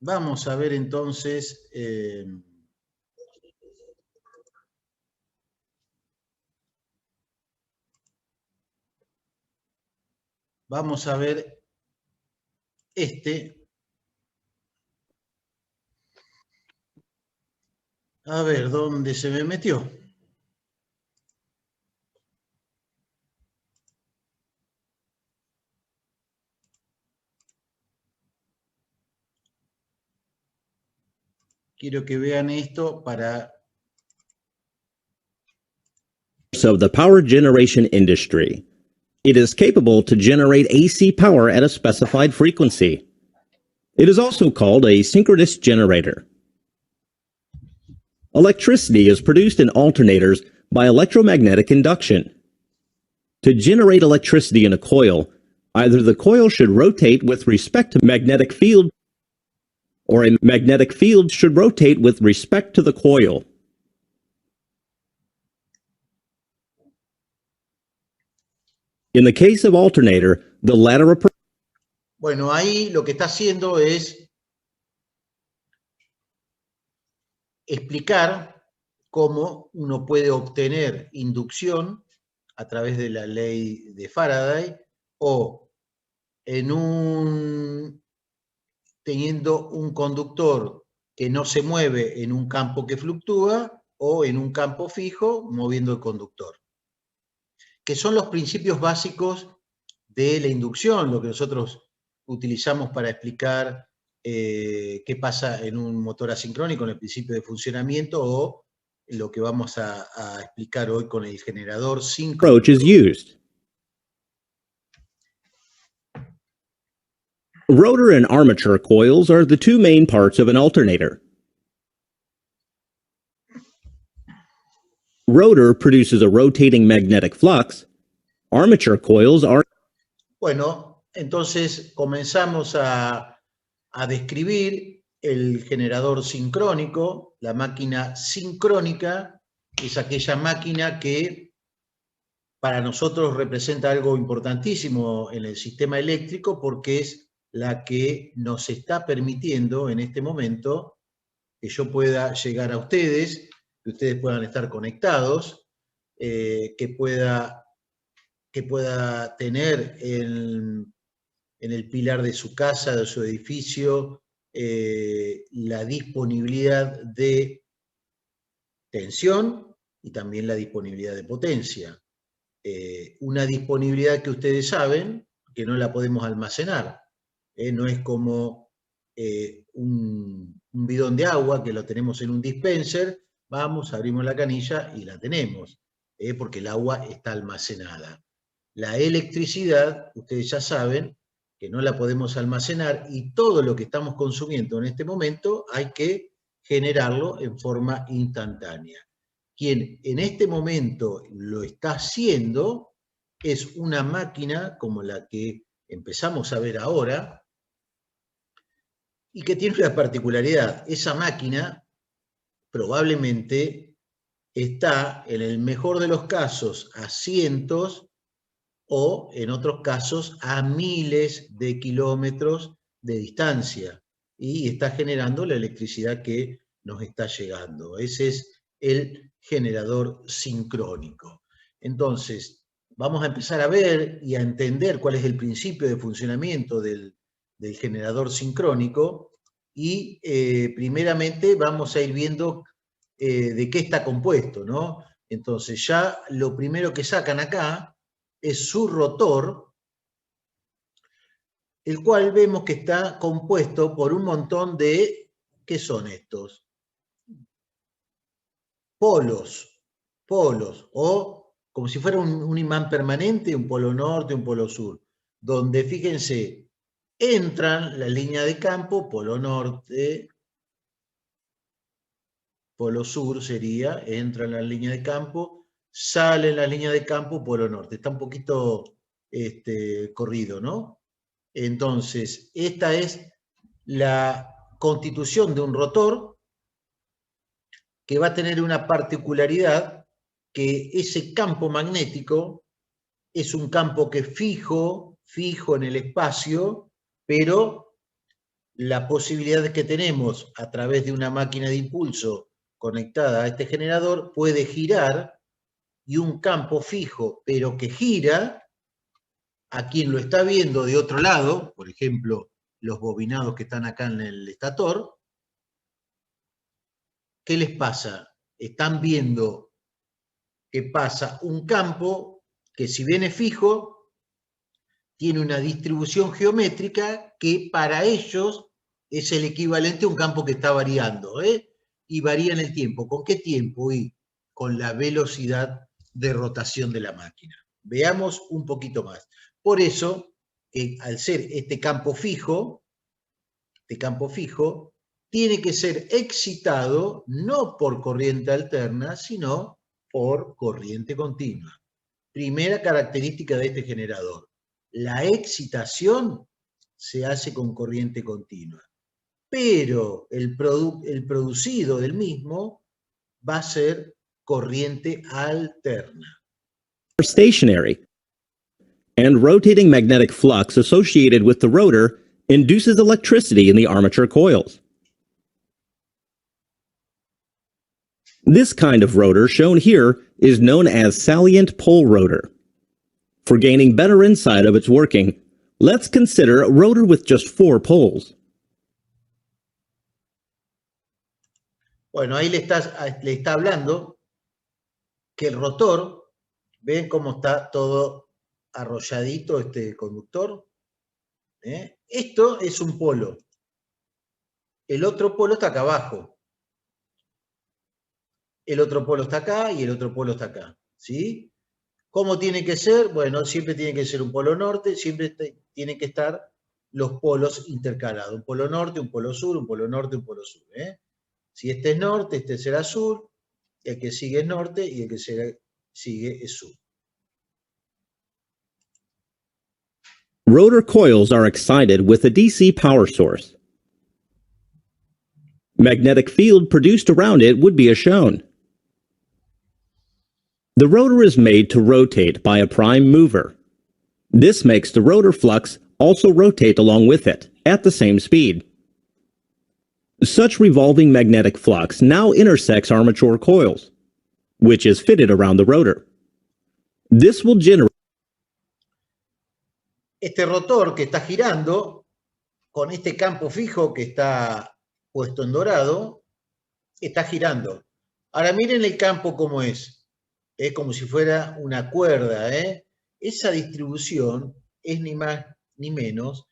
Vamos a ver entonces, vamos a ver a ver dónde se me metió. Quiero que vean esto para... Of the power generation industry. It is capable to generate AC power at a specified frequency. It is also called a synchronous generator. Electricity is produced in alternators by electromagnetic induction. To generate electricity in a coil, either the coil should rotate with respect to magnetic field, or a magnetic field should rotate with respect to the coil. In the case of alternator, the latter... Bueno, ahí lo que está haciendo es explicar cómo uno puede obtener inducción a través de la ley de Faraday o teniendo un conductor que no se mueve en un campo que fluctúa o en un campo fijo moviendo el conductor. Que son los principios básicos de la inducción, lo que nosotros utilizamos para explicar qué pasa en un motor asincrónico, en el principio de funcionamiento, o lo que vamos a explicar hoy con el generador síncrono. Rotor and armature coils are the two main parts of an alternator. Rotor produces a rotating magnetic flux. Armature coils are... Bueno, entonces comenzamos a describir el generador sincrónico. La máquina sincrónica es aquella máquina que para nosotros representa algo importantísimo en el sistema eléctrico porque es la que nos está permitiendo en este momento que yo pueda llegar a ustedes, que ustedes puedan estar conectados, que pueda tener en el pilar de su casa, de su edificio, la disponibilidad de tensión y también la disponibilidad de potencia. Una disponibilidad que ustedes saben que no la podemos almacenar. No es como un bidón de agua que lo tenemos en un dispenser, vamos, abrimos la canilla y la tenemos, porque el agua está almacenada. La electricidad, ustedes ya saben que no la podemos almacenar y todo lo que estamos consumiendo en este momento hay que generarlo en forma instantánea. Quien en este momento lo está haciendo es una máquina como la que empezamos a ver ahora y que tiene una particularidad. Esa máquina probablemente está, en el mejor de los casos, a cientos o en otros casos a miles de kilómetros de distancia y está generando la electricidad que nos está llegando. Ese es el generador sincrónico. Entonces, vamos a empezar a ver y a entender cuál es el principio de funcionamiento del generador sincrónico y primeramente vamos a ir viendo de qué está compuesto, ¿no? Entonces ya lo primero que sacan acá es su rotor, el cual vemos que está compuesto por un montón de, ¿qué son estos? Polos, o como si fuera un imán permanente, un polo norte, un polo sur, donde, fíjense, entran la línea de campo, polo norte, polo sur sería, entra en la línea de campo, sale en la línea de campo, polo norte. Está un poquito corrido, ¿no? Entonces, esta es la constitución de un rotor que va a tener una particularidad, que ese campo magnético es un campo que fijo en el espacio, pero la posibilidad que tenemos a través de una máquina de impulso conectada a este generador puede girar, y un campo fijo, pero que gira, a quien lo está viendo de otro lado, por ejemplo, los bobinados que están acá en el estator, ¿qué les pasa? Están viendo que pasa un campo que, si bien es fijo, tiene una distribución geométrica que para ellos es el equivalente a un campo que está variando, y varía en el tiempo. ¿Con qué tiempo? Y con la velocidad de rotación de la máquina. Veamos un poquito más. Por eso, al ser este campo fijo, tiene que ser excitado no por corriente alterna, sino por corriente continua. Primera característica de este generador. La excitación se hace con corriente continua, pero el producido del mismo va a ser corriente alterna. Stationary, and rotating magnetic flux associated with the rotor induces electricity in the armature coils. This kind of rotor shown here is known as salient pole rotor. For gaining better insight of its working, let's consider a rotor with just 4 poles. Bueno, ahí le está hablando que el rotor, ¿ven cómo está todo arrolladito este conductor? Esto es un polo. El otro polo está acá abajo. El otro polo está acá y el otro polo está acá, ¿sí? ¿Cómo tiene que ser? Bueno, siempre tiene que ser un polo norte, siempre tienen que estar los polos intercalados. Un polo norte, un polo sur, un polo norte, un polo sur. Si este es norte, este será sur, el que sigue es norte y el que sigue es sur. Rotor coils are excited with a DC power source. Magnetic field produced around it would be as shown. The rotor is made to rotate by a prime mover. This makes the rotor flux also rotate along with it at the same speed. Such revolving magnetic flux now intersects armature coils, which is fitted around the rotor. This will generate. Este rotor que está girando, con este campo fijo que está puesto en dorado, está girando. Ahora miren el campo cómo es. Es como si fuera una cuerda. Esa distribución es ni más ni menos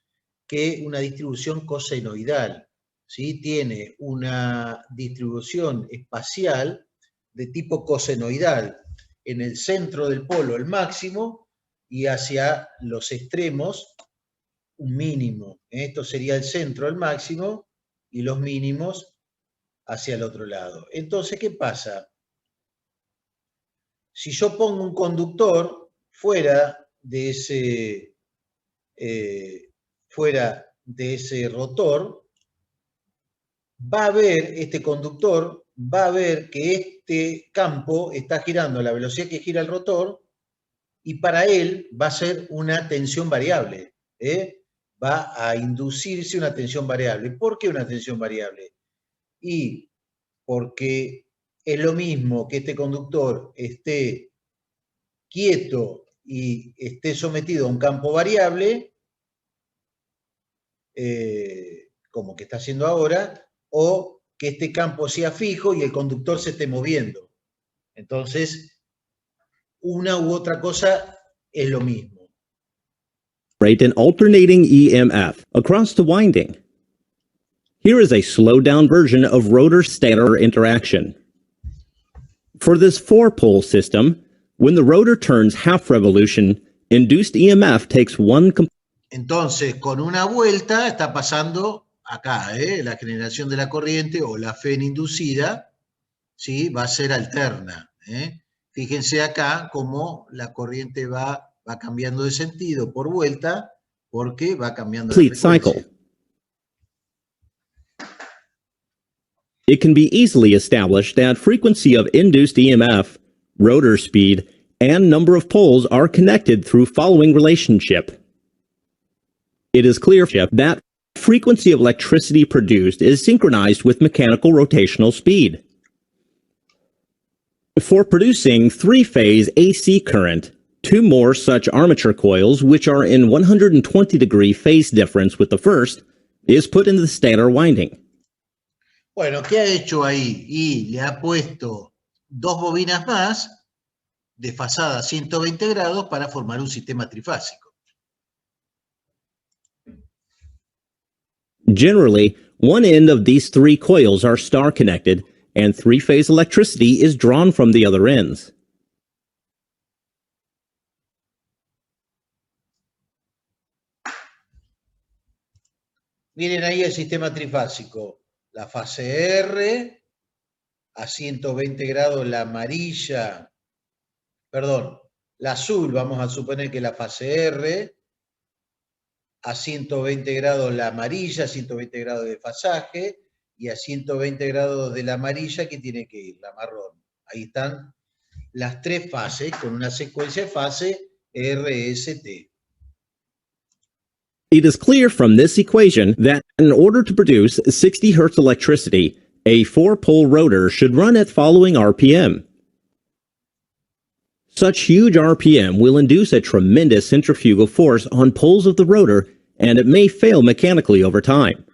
que una distribución cosenoidal, ¿sí? Tiene una distribución espacial de tipo cosenoidal. En el centro del polo el máximo y hacia los extremos un mínimo. Esto sería el centro, el máximo, y los mínimos hacia el otro lado. Entonces, ¿qué pasa? Si yo pongo un conductor fuera de ese rotor, va a ver, este conductor va a ver que este campo está girando a la velocidad que gira el rotor, y para él va a ser una tensión variable. Va a inducirse una tensión variable. ¿Por qué una tensión variable? Y porque es lo mismo que este conductor esté quieto y esté sometido a un campo variable, como que está haciendo ahora, o que este campo sea fijo y el conductor se esté moviendo. Entonces, una u otra cosa es lo mismo. An alternating EMF across the winding. Here is a slowed-down version of rotor-stator interaction. For this 4-pole system, when the rotor turns half revolution, induced EMF takes one. Entonces, con una vuelta está pasando acá, la generación de la corriente o la FEN inducida, ¿sí? Va a ser alterna. Fíjense acá cómo la corriente va cambiando de sentido por vuelta, porque va cambiando de frecuencia. It can be easily established that frequency of induced EMF, rotor speed, and number of poles are connected through following relationship. It is clear that frequency of electricity produced is synchronized with mechanical rotational speed. For producing three-phase AC current, two more such armature coils, which are in 120-degree phase difference with the first, is put into the stator winding. Bueno, ¿qué ha hecho ahí? Y le ha puesto dos bobinas más desfasadas 120 grados para formar un sistema trifásico. Generally, one end of these three coils are star-connected, and three-phase electricity is drawn from the other ends. Miren ahí el sistema trifásico. La fase R, a 120 grados la amarilla, perdón, la azul, vamos a suponer que la fase R, a 120 grados la amarilla, 120 grados de fasaje, y a 120 grados de la amarilla que tiene que ir, la marrón. Ahí están las tres fases con una secuencia de fase RST. It is clear from this equation that in order to produce 60 Hz electricity, a four-pole rotor should run at following RPM. Such huge RPM will induce a tremendous centrifugal force on poles of the rotor, and it may fail mechanically over time.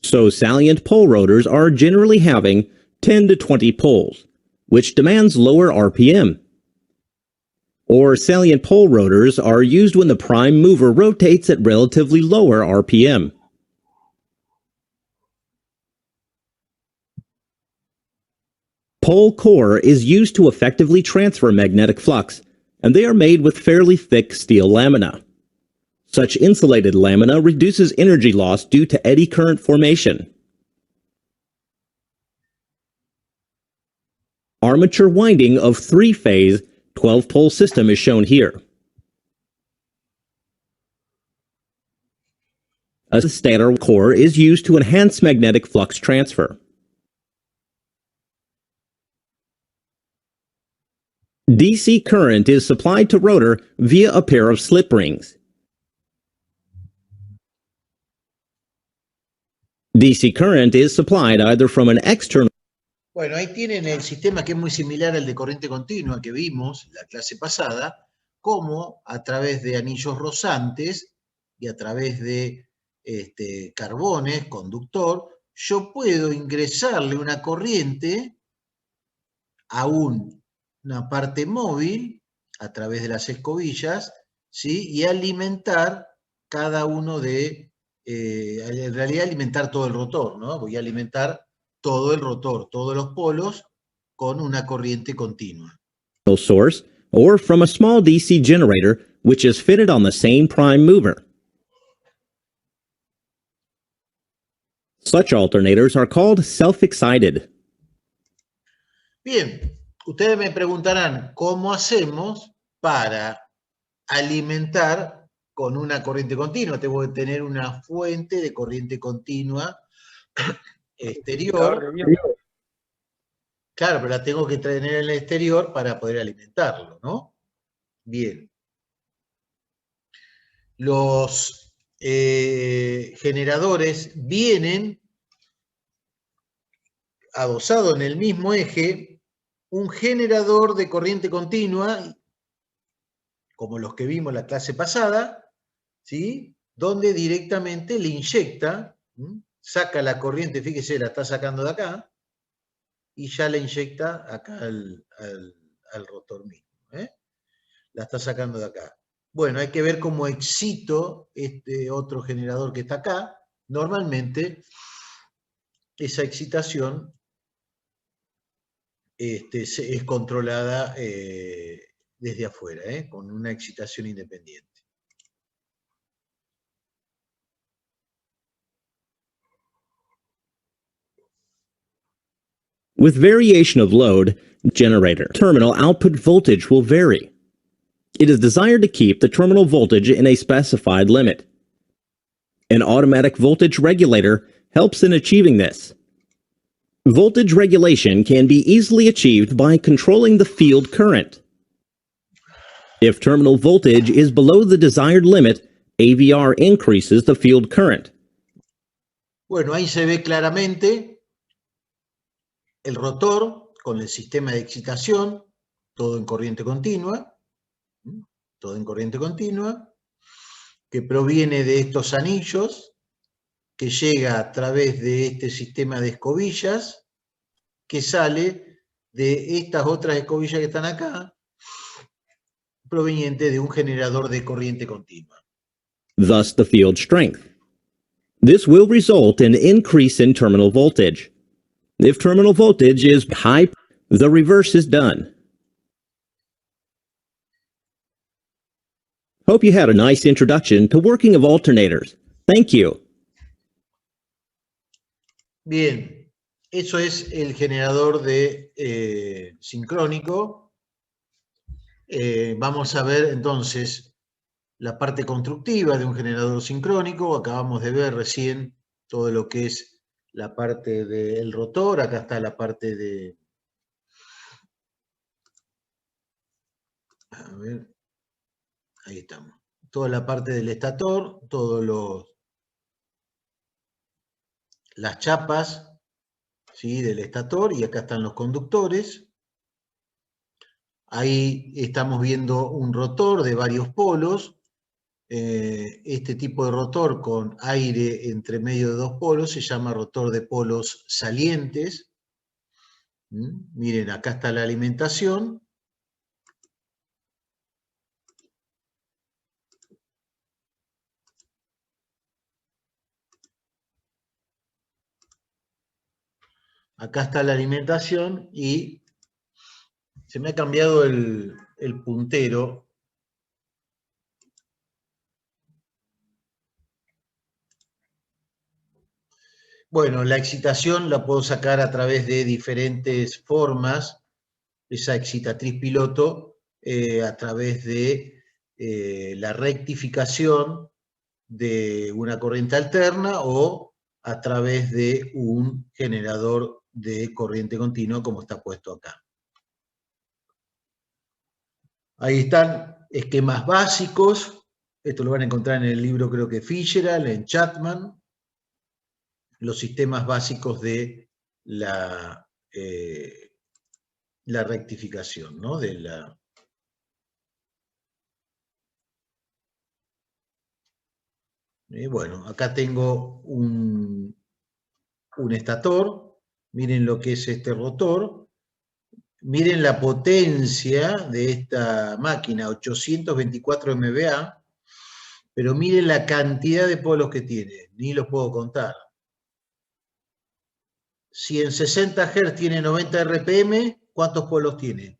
So salient pole rotors are generally having 10 to 20 poles, which demands lower RPM. Or salient pole rotors are used when the prime mover rotates at relatively lower RPM. Pole core is used to effectively transfer magnetic flux, and they are made with fairly thick steel lamina. Such insulated lamina reduces energy loss due to eddy current formation. Armature winding of three-phase 12-pole system is shown here. A stator core is used to enhance magnetic flux transfer. DC current is supplied to rotor via a pair of slip rings. DC current is supplied either from an external. Bueno, ahí tienen el sistema que es muy similar al de corriente continua que vimos en la clase pasada, como a través de anillos rozantes y a través de carbones, conductor, yo puedo ingresarle una corriente a una parte móvil a través de las escobillas, ¿sí? Y alimentar cada uno de, en realidad alimentar todo el rotor, ¿no? Voy a alimentar todo el rotor, todos los polos, con una corriente continua. Source, or from a small DC generator, which is fitted on the same prime mover. Such alternators are called self-excited. Bien, ustedes me preguntarán, ¿cómo hacemos para alimentar con una corriente continua? Tengo que tener una fuente de corriente continua exterior. Claro, pero la tengo que tener en el exterior para poder alimentarlo, ¿no? Bien. Los generadores vienen adosado en el mismo eje un generador de corriente continua, como los que vimos la clase pasada, ¿sí? Donde directamente le inyecta, saca la corriente, fíjese, la está sacando de acá, y ya la inyecta acá al rotor mismo. La está sacando de acá. Bueno, hay que ver cómo excito este otro generador que está acá. Normalmente, esa excitación es controlada desde afuera, con una excitación independiente. With variation of load, generator terminal output voltage will vary. It is desired to keep the terminal voltage in a specified limit. An automatic voltage regulator helps in achieving this. Voltage regulation can be easily achieved by controlling the field current. If terminal voltage is below the desired limit, AVR increases the field current. Bueno, ahí se ve claramente el rotor con el sistema de excitación, todo en corriente continua, que proviene de estos anillos, que llega a través de este sistema de escobillas, que sale de estas otras escobillas que están acá, proveniente de un generador de corriente continua. Thus the field strength. This will result in increase in terminal voltage. If terminal voltage is high, the reverse is done. Hope you had a nice introduction to working of alternators. Thank you. Bien, eso es el generador de sincrónico. Vamos a ver entonces la parte constructiva de un generador sincrónico. Acabamos de ver recién todo lo que es la parte del rotor. Acá está la parte de... A ver, ahí estamos. Toda la parte del estator, las chapas, ¿sí?, del estator, y acá están los conductores. Ahí estamos viendo un rotor de varios polos. Este tipo de rotor con aire entre medio de dos polos se llama rotor de polos salientes. Miren, acá está la alimentación. Acá está la alimentación y se me ha cambiado el puntero. Bueno, la excitación la puedo sacar a través de diferentes formas, esa excitatriz piloto, a través de la rectificación de una corriente alterna o a través de un generador de corriente continua, como está puesto acá. Ahí están esquemas básicos. Esto lo van a encontrar en el libro, creo que Fitzgerald, en Chapman. Los sistemas básicos de la rectificación, ¿no? Bueno, acá tengo un estator. Miren lo que es este rotor. Miren la potencia de esta máquina, 824 MVA, pero miren la cantidad de polos que tiene, ni los puedo contar. Si en 60 Hz tiene 90 RPM, ¿cuántos polos tiene?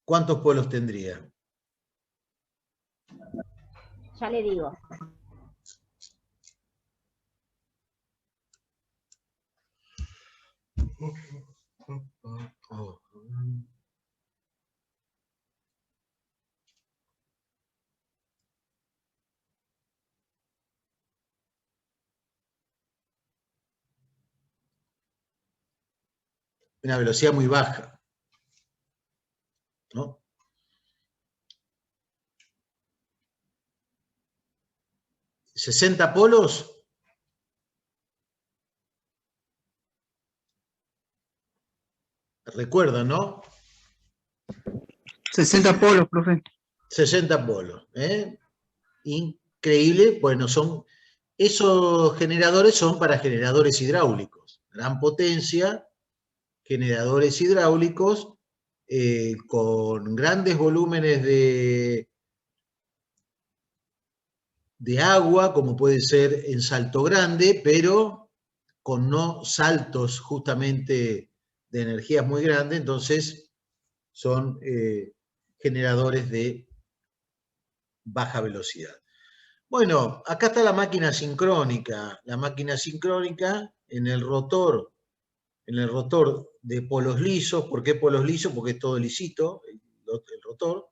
¿Cuántos polos tendría? Ya le digo. Una velocidad muy baja, ¿no? ¿60 polos? Recuerdan, ¿no? 60 polos, profe. 60 polos, ¿eh? Increíble. Bueno, esos generadores son para generadores hidráulicos, gran potencia, generadores hidráulicos con grandes volúmenes de agua, como puede ser en Salto Grande, pero con no saltos justamente de energías muy grandes. Entonces son generadores de baja velocidad. Bueno, acá está la máquina sincrónica. La máquina sincrónica en el rotor de polos lisos. ¿Por qué polos lisos? Porque es todo lisito el rotor.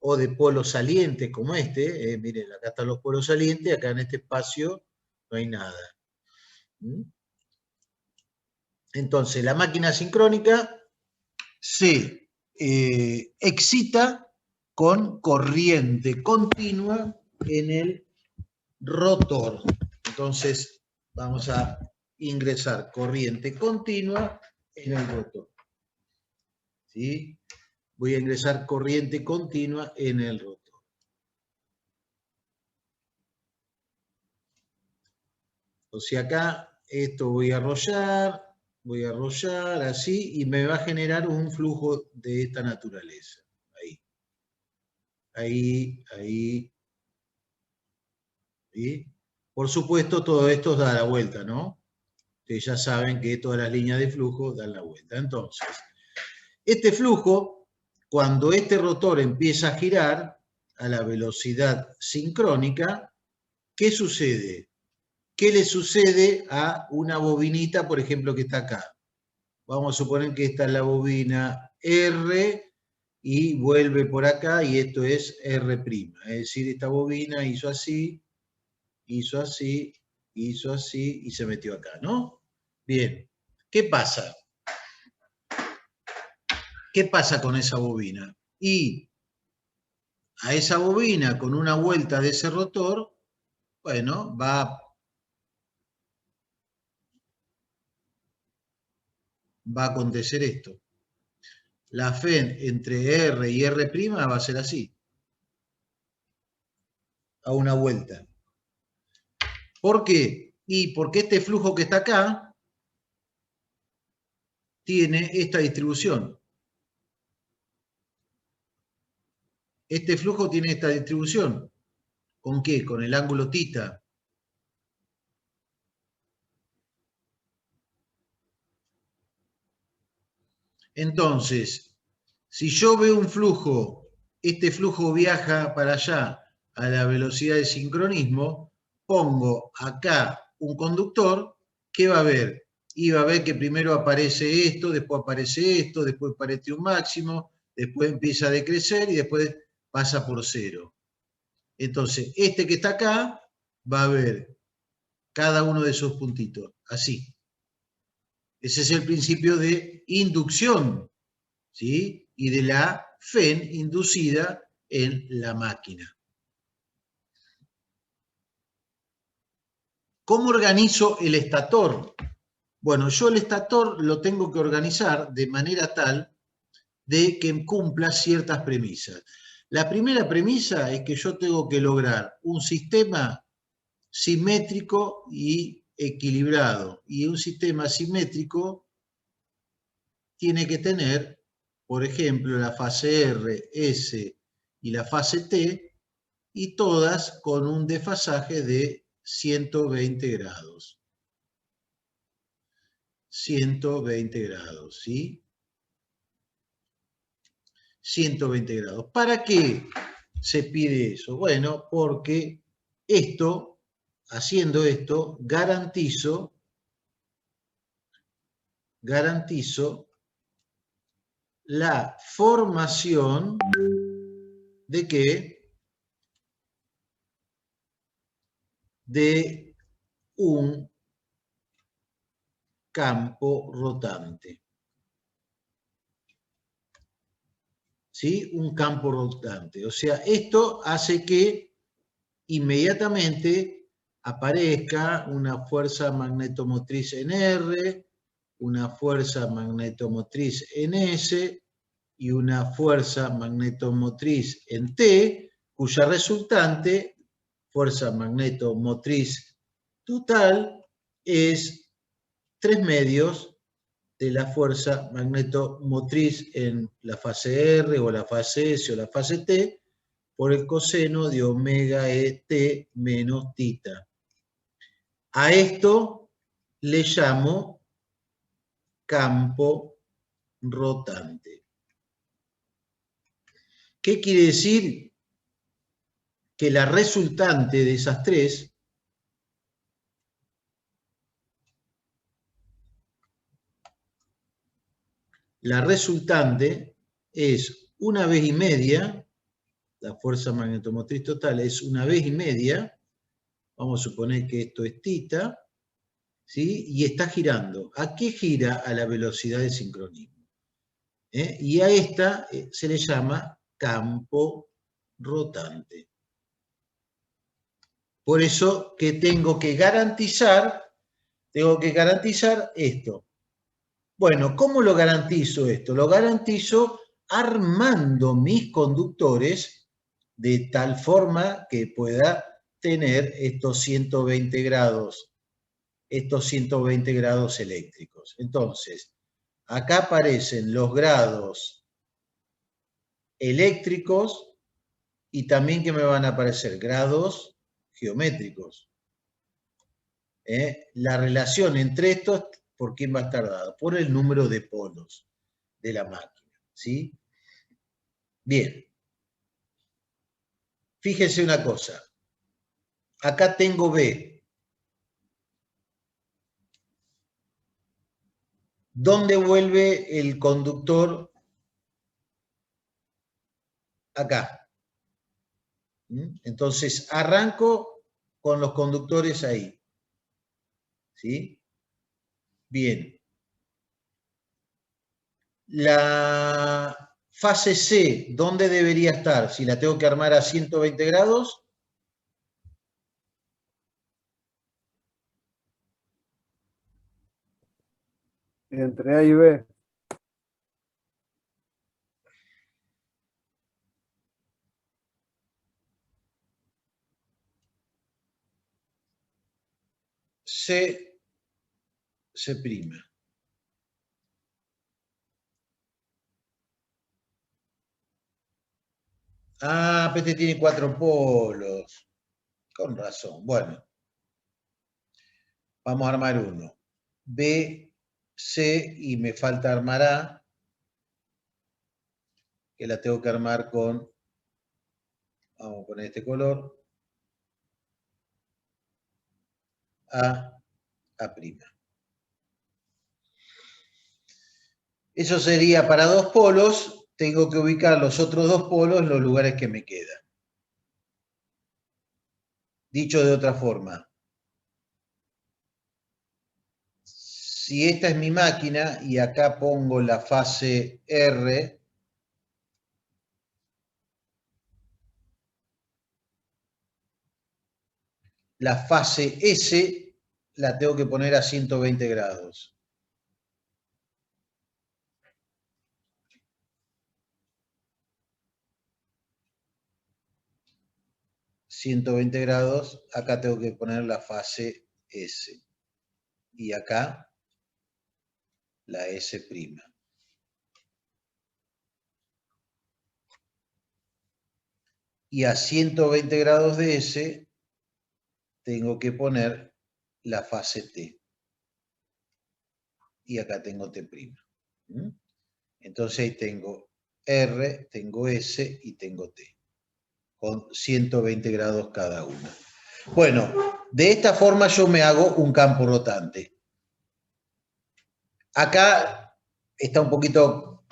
O de polos salientes como este. Miren, acá están los polos salientes, acá en este espacio no hay nada. Entonces, la máquina sincrónica se excita con corriente continua en el rotor. Entonces vamos a ingresar corriente continua en el rotor. ¿Sí? Voy a ingresar corriente continua en el rotor. O sea, acá esto voy a arrollar así y me va a generar un flujo de esta naturaleza. Ahí. ¿Sí? Por supuesto, todo esto da la vuelta, ¿no? Ustedes ya saben que todas las líneas de flujo dan la vuelta. Entonces, este flujo, cuando este rotor empieza a girar a la velocidad sincrónica, ¿qué sucede? ¿Qué le sucede a una bobinita, por ejemplo, que está acá? Vamos a suponer que esta es la bobina R y vuelve por acá y esto es R'. Es decir, esta bobina hizo así y se metió acá, ¿no? Bien, ¿qué pasa? ¿Qué pasa con esa bobina? Y a esa bobina, con una vuelta de ese rotor, bueno, va a acontecer esto. La FEN entre R y R' va a ser así, a una vuelta. ¿Por qué? Y porque este flujo que está acá tiene esta distribución. Este flujo tiene esta distribución. ¿Con qué? Con el ángulo θ. Entonces, si yo veo un flujo, este flujo viaja para allá a la velocidad de sincronismo, pongo acá un conductor, ¿qué va a ver? Y va a ver que primero aparece esto, después aparece esto, después aparece un máximo, después empieza a decrecer y después pasa por cero. Entonces, este que está acá va a ver cada uno de esos puntitos, así. Ese es el principio de inducción, ¿sí? Y de la FEN inducida en la máquina. ¿Cómo organizo el estator? Bueno, yo el estator lo tengo que organizar de manera tal de que cumpla ciertas premisas. La primera premisa es que yo tengo que lograr un sistema simétrico y equilibrado. Y un sistema simétrico tiene que tener, por ejemplo, la fase R, S y la fase T, y todas con un desfasaje de 120 grados. 120 grados, ¿sí? 120 grados. ¿Para qué se pide eso? Bueno, porque esto, haciendo esto, garantizo la formación de ¿qué? De un campo rotante. ¿Sí? Un campo rotante. O sea, esto hace que inmediatamente aparezca una fuerza magnetomotriz en R, una fuerza magnetomotriz en S y una fuerza magnetomotriz en T, cuya resultante, fuerza magnetomotriz total, es 3/2 de la fuerza magnetomotriz en la fase R o la fase S o la fase T por el coseno de omega ET menos θ. A esto le llamo campo rotante. ¿Qué quiere decir? Que la resultante de esas tres es 1/2, la fuerza magnetomotriz total es 1/2, vamos a suponer que esto es θ, ¿sí? Y está girando. ¿A qué gira? A la velocidad de sincronismo. Y a esta se le llama campo rotante. Por eso que tengo que garantizar esto. Bueno, ¿cómo lo garantizo esto? Lo garantizo armando mis conductores de tal forma que pueda tener estos 120 grados eléctricos. Entonces, acá aparecen los grados eléctricos y también que me van a aparecer grados geométricos. La relación entre estos, ¿por quién va a estar dada? Por el número de polos de la máquina, ¿sí? Bien. Fíjense una cosa. Acá tengo B. ¿Dónde vuelve el conductor? Acá. Entonces, arranco con los conductores ahí. ¿Sí? Bien. La fase C, ¿dónde debería estar? Si la tengo que armar a 120 grados. Entre A y B. C prima. Ah, pero este tiene 4 polos. Con razón. Bueno. Vamos a armar uno. B, C y me falta armar A, que la tengo que armar con, vamos a poner este color, A'. Eso sería para 2 polos, tengo que ubicar los otros 2 polos en los lugares que me quedan. Dicho de otra forma, si esta es mi máquina y acá pongo la fase R, la fase S la tengo que poner a 120 grados. ...120 grados, acá tengo que poner la fase S. Y acá, la S'. Y a 120 grados de S, tengo que poner la fase T. Y acá tengo T'. Entonces ahí tengo R, tengo S y tengo T. Con 120 grados cada una. Bueno, de esta forma yo me hago un campo rotante. Acá está un poquito,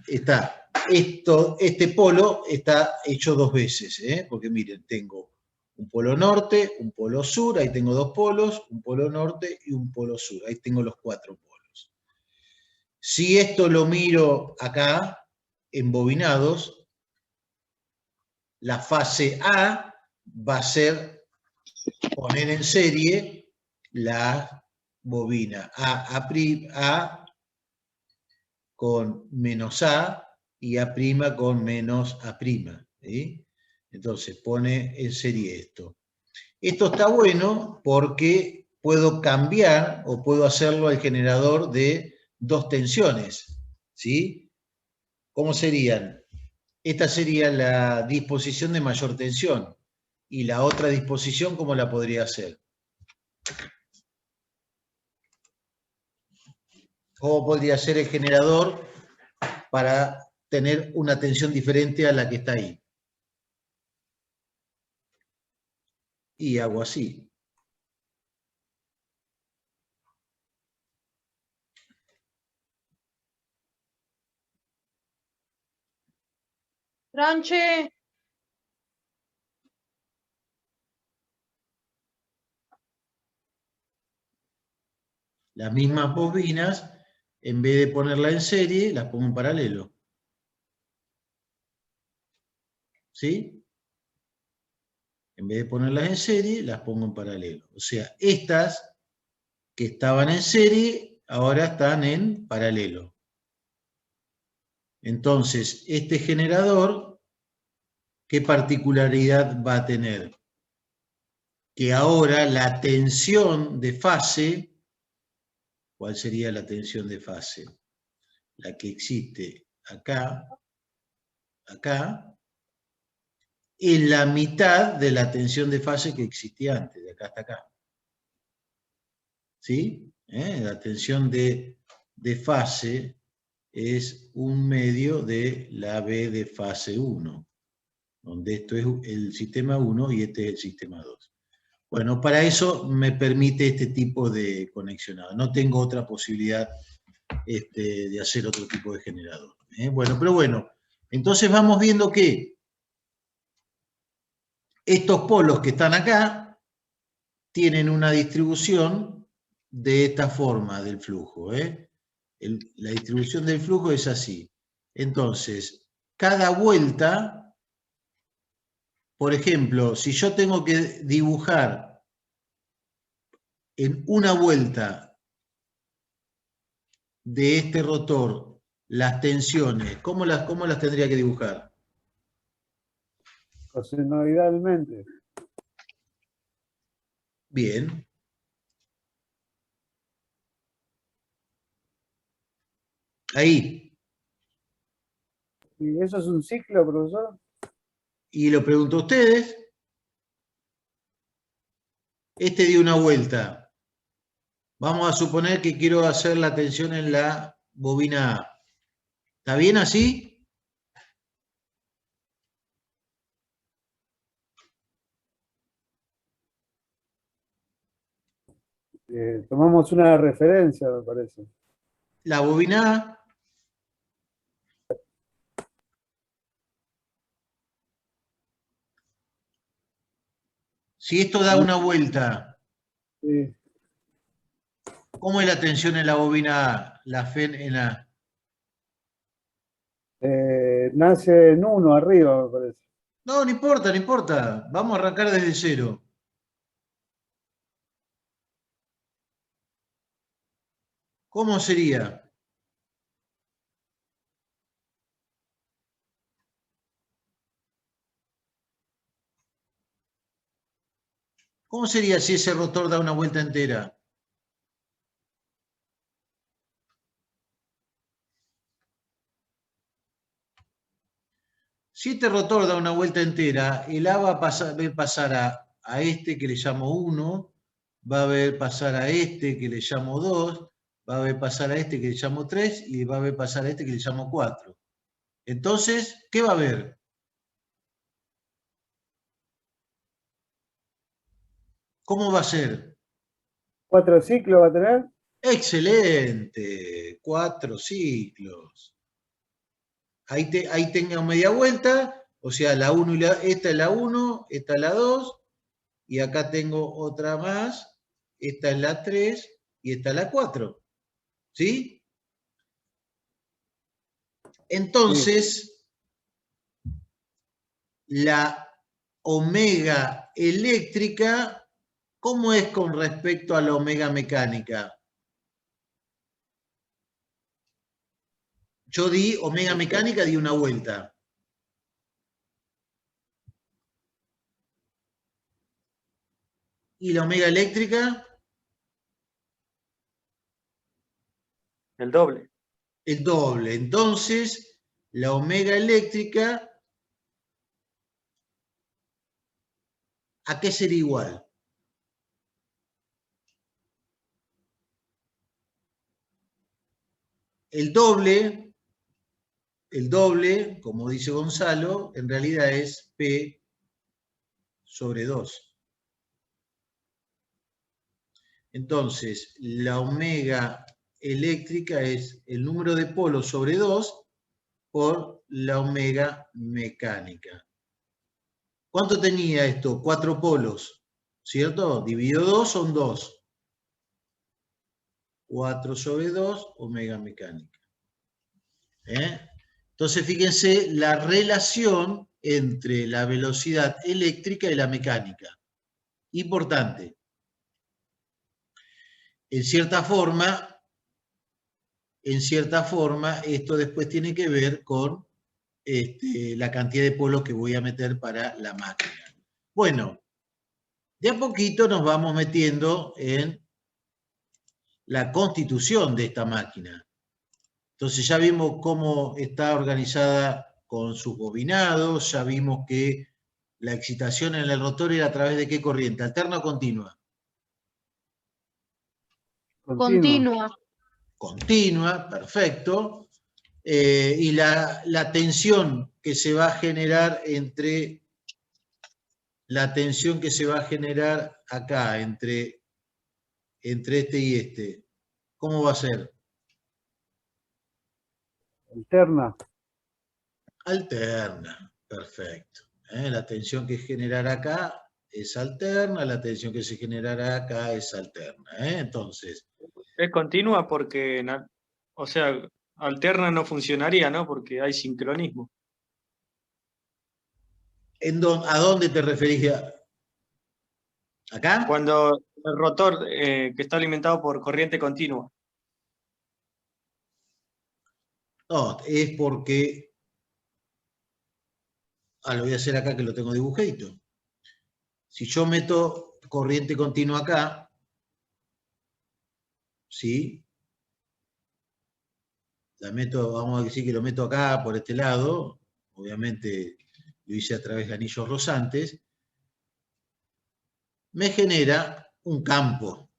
este polo está hecho 2 veces, porque miren, tengo un polo norte, un polo sur, ahí tengo 2 polos, un polo norte y un polo sur, ahí tengo los 4 polos. Si esto lo miro acá, embobinados, la fase A va a ser poner en serie la bobina A' con menos A y A' con menos A'. ¿Sí? Entonces pone en serie esto. Esto está bueno porque puedo cambiar o puedo hacerlo al generador de 2 tensiones. ¿Sí? ¿Cómo serían? Esta sería la disposición de mayor tensión. Y la otra disposición, ¿cómo la podría hacer? ¿Cómo podría ser el generador para tener una tensión diferente a la que está ahí? Y hago así. Tranche. Las mismas bobinas, en vez de ponerla en serie, las pongo en paralelo. ¿Sí? En vez de ponerlas en serie, las pongo en paralelo. O sea, estas que estaban en serie, ahora están en paralelo. Entonces, este generador, ¿qué particularidad va a tener? Que ahora la tensión de fase, ¿cuál sería la tensión de fase? La que existe acá, acá, es la mitad de la tensión de fase que existía antes, de acá hasta acá. ¿Sí? La tensión de fase es 1/2 de la B de fase 1, donde esto es el sistema 1 y este es el sistema 2. Bueno, para eso me permite este tipo de conexionado. No tengo otra posibilidad de hacer otro tipo de generador. Bueno, pero bueno, entonces vamos viendo que estos polos que están acá tienen una distribución de esta forma del flujo. La distribución del flujo es así. Entonces, cada vuelta, por ejemplo, si yo tengo que dibujar en una vuelta de este rotor las tensiones, ¿cómo las tendría que dibujar? Cosenoidalmente. Bien. Ahí. ¿Y eso es un ciclo, profesor? Y lo pregunto a ustedes. Este dio una vuelta. Vamos a suponer que quiero hacer la tensión en la bobina A. ¿Está bien así? Tomamos una referencia, me parece. La bobina A. Si esto da una vuelta, Sí. ¿cómo es la tensión en la bobina A? La FEN en la... Nace en 1 arriba, me parece. No, no importa, no importa. Vamos a arrancar desde cero. ¿Cómo sería? ¿Cómo sería si ese rotor da una vuelta entera? Si este rotor da una vuelta entera, el A va a ver pasar a este que le llamo 1, va a ver pasar a este que le llamo 2, va a ver pasar a este que le llamo 3 y va a ver pasar a este que le llamo 4. Entonces, ¿qué va a haber? ¿Cómo va a ser? 4 ciclos va a tener. Excelente, 4 ciclos. Ahí tengo media vuelta, o sea, la 1 y esta es la 1, esta es la 2, y acá tengo otra más, esta es la 3 y esta es la 4. ¿Sí? Entonces, la omega eléctrica, ¿cómo es con respecto a la omega mecánica? Yo di omega mecánica, di una vuelta. ¿Y la omega eléctrica? El doble. El doble. Entonces, la omega eléctrica, ¿a qué sería igual? El doble, como dice Gonzalo, en realidad es P sobre 2. Entonces, la omega eléctrica es el número de polos sobre 2 por la omega mecánica. ¿Cuánto tenía esto? 4 polos, ¿cierto? Dividido 2 son 2. 4/2 omega mecánica. Entonces, fíjense la relación entre la velocidad eléctrica y la mecánica. Importante. En cierta forma, esto después tiene que ver con la cantidad de polos que voy a meter para la máquina. Bueno, de a poquito nos vamos metiendo en la constitución de esta máquina. Entonces ya vimos cómo está organizada con sus bobinados, ya vimos que la excitación en el rotor era a través de qué corriente, ¿alterna o continua? Continua. Continua, perfecto. Y la tensión que se va a generar acá, entre este y este, ¿cómo va a ser? Alterna. Alterna, perfecto. La tensión que generará acá es alterna, la tensión que se generará acá es alterna. Entonces, Es continua porque, o sea, alterna no funcionaría, ¿no? Porque hay sincronismo. ¿a dónde te referís? ¿Acá? Cuando el rotor que está alimentado por corriente continua. No, es porque... lo voy a hacer acá que lo tengo dibujadito. Si yo meto corriente continua acá, ¿sí? Vamos a decir que lo meto acá, por este lado. Obviamente lo hice a través de anillos rosantes. Me genera un campo.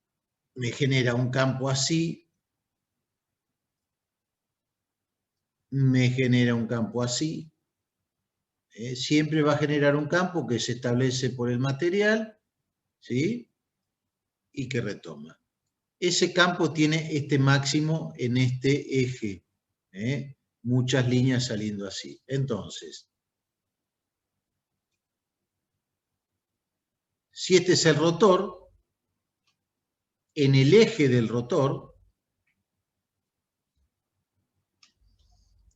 Me genera un campo así. Me genera un campo así. Siempre va a generar un campo que se establece por el material, ¿sí? Y que retoma. Ese campo tiene este máximo en este eje. Muchas líneas saliendo así. Entonces, si este es el rotor, en el eje del rotor,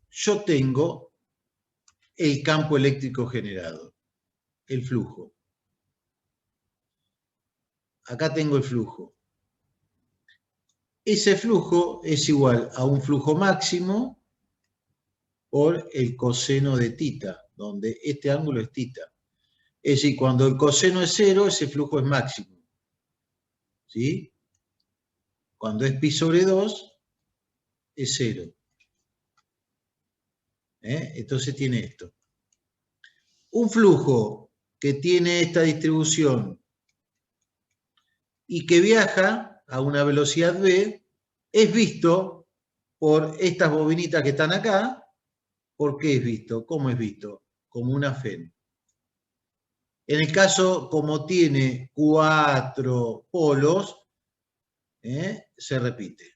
yo tengo el campo eléctrico generado, el flujo. Acá tengo el flujo. Ese flujo es igual a un flujo máximo por el coseno de tita, donde este ángulo es tita. Es decir, cuando el coseno es 0, ese flujo es máximo. ¿Sí? Cuando es pi/2, es 0. Entonces tiene esto. Un flujo que tiene esta distribución y que viaja a una velocidad v, es visto por estas bobinitas que están acá. ¿Por qué es visto? ¿Cómo es visto? Como una FEN. En el caso, como tiene 4 polos, se repite.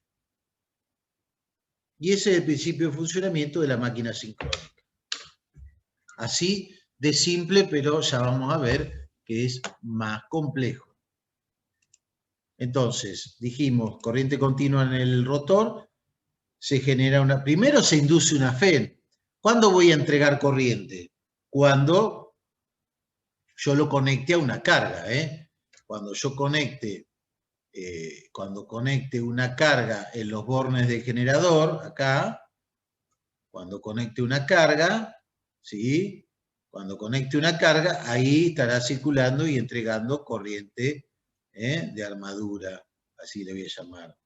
Y ese es el principio de funcionamiento de la máquina sincrónica. Así de simple, pero ya vamos a ver que es más complejo. Entonces, dijimos, corriente continua en el rotor, se genera una... Primero se induce una FEN. ¿Cuándo voy a entregar corriente? Cuando yo lo conecte a una carga. Cuando yo conecte una carga en los bornes del generador, acá, cuando conecte una carga, ¿sí? Cuando conecte una carga, ahí estará circulando y entregando corriente de armadura, así le voy a llamar.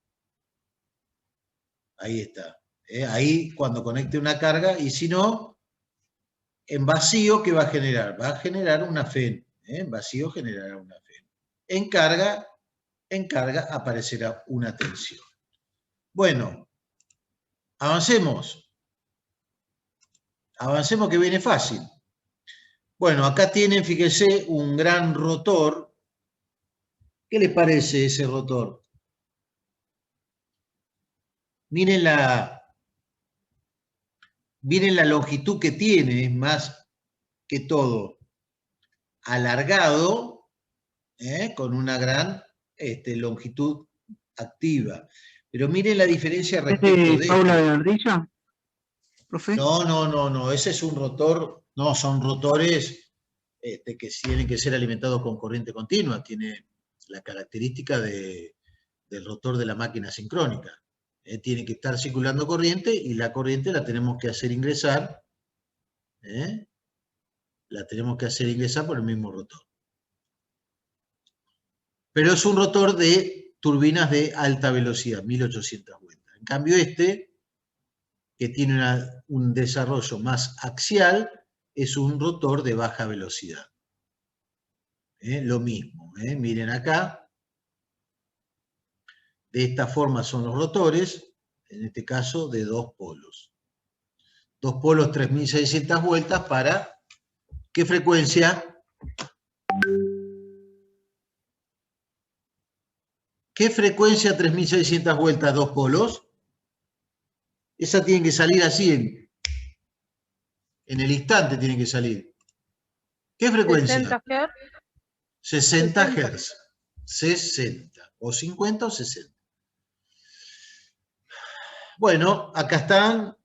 Ahí está. Ahí cuando conecte una carga, y si no, en vacío, ¿qué va a generar? Va a generar una FEN. En vacío generará una FEN. En carga aparecerá una tensión. Bueno, avancemos. Avancemos que viene fácil. Bueno, acá tienen, fíjense, un gran rotor. ¿Qué les parece ese rotor? Miren la longitud que tiene, más que todo alargado, con una gran longitud activa. Pero miren la diferencia ¿Es respecto de de Paula esto. de Ardilla, profe? No, ese es un rotor, no, son rotores que tienen que ser alimentados con corriente continua, tiene la característica del rotor de la máquina sincrónica. Tiene que estar circulando corriente y la corriente la tenemos que hacer ingresar, por el mismo rotor. Pero es un rotor de turbinas de alta velocidad, 1800 vueltas. En cambio que tiene un desarrollo más axial, es un rotor de baja velocidad. Lo mismo, miren acá. De esta forma son los rotores, en este caso de 2 polos. 2 polos, 3600 vueltas para, ¿qué frecuencia? ¿Qué frecuencia 3600 vueltas, 2 polos? Esa tiene que salir así, en el instante tiene que salir. ¿Qué frecuencia? 60 Hz. 60 Hz. 60. O 50 o 60. Bueno, acá están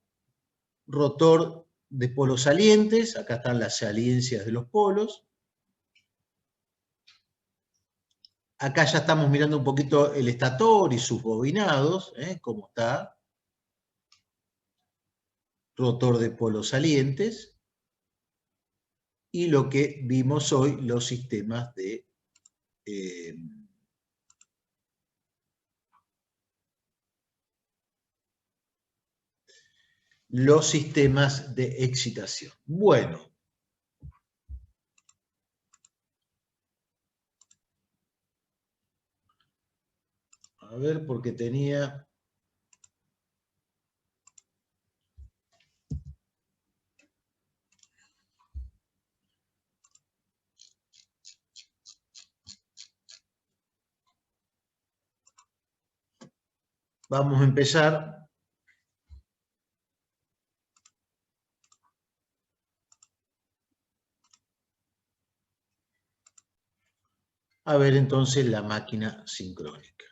rotor de polos salientes, acá están las saliencias de los polos. Acá ya estamos mirando un poquito el estator y sus bobinados, cómo está. Rotor de polos salientes. Y lo que vimos hoy, los sistemas de excitación. Bueno. A ver, porque tenía... Vamos a empezar. A ver entonces la máquina sincrónica.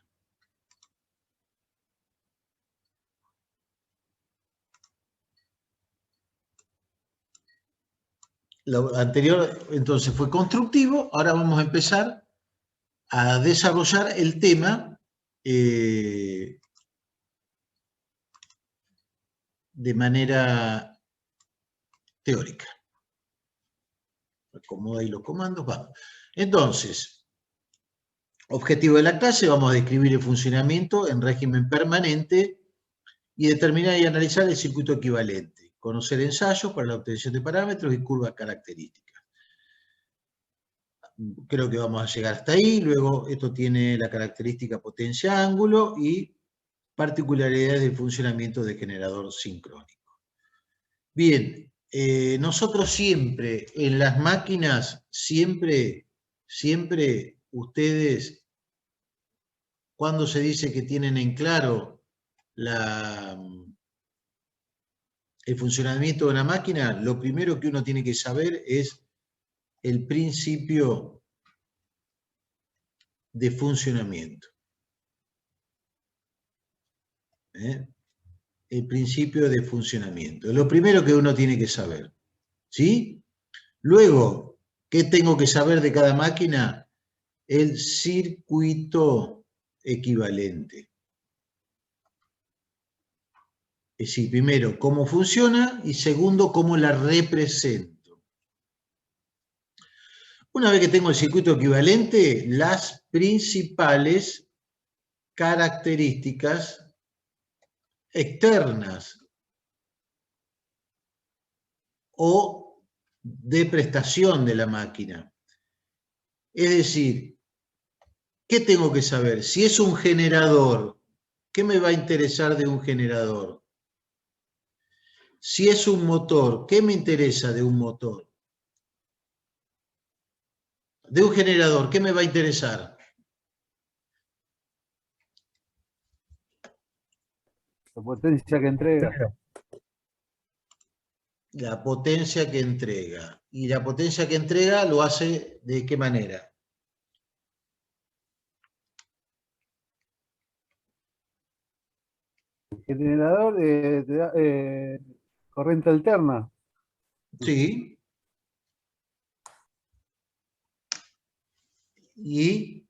Lo anterior entonces fue constructivo, ahora vamos a empezar a desarrollar el tema de manera teórica. Acomoda ahí los comandos, vamos. Entonces, objetivo de la clase, vamos a describir el funcionamiento en régimen permanente y determinar y analizar el circuito equivalente. Conocer ensayos para la obtención de parámetros y curvas características. Creo que vamos a llegar hasta ahí. Luego, esto tiene la característica potencia-ángulo y particularidades del funcionamiento de generador sincrónico. Bien, nosotros siempre, en las máquinas, siempre ustedes, cuando se dice que tienen en claro el funcionamiento de una máquina, lo primero que uno tiene que saber es el principio de funcionamiento. El principio de funcionamiento. Lo primero que uno tiene que saber. ¿Sí? Luego, ¿qué tengo que saber de cada máquina? El circuito equivalente. Es decir, primero, cómo funciona y segundo, cómo la represento. Una vez que tengo el circuito equivalente, las principales características externas o de prestación de la máquina. Es decir, ¿qué tengo que saber? Si es un generador, ¿qué me va a interesar de un generador? Si es un motor, ¿qué me interesa de un motor? De un generador, ¿qué me va a interesar? La potencia que entrega. La potencia que entrega. Y la potencia que entrega lo hace ¿de qué manera? generador te da, corriente alterna. Sí. ¿Y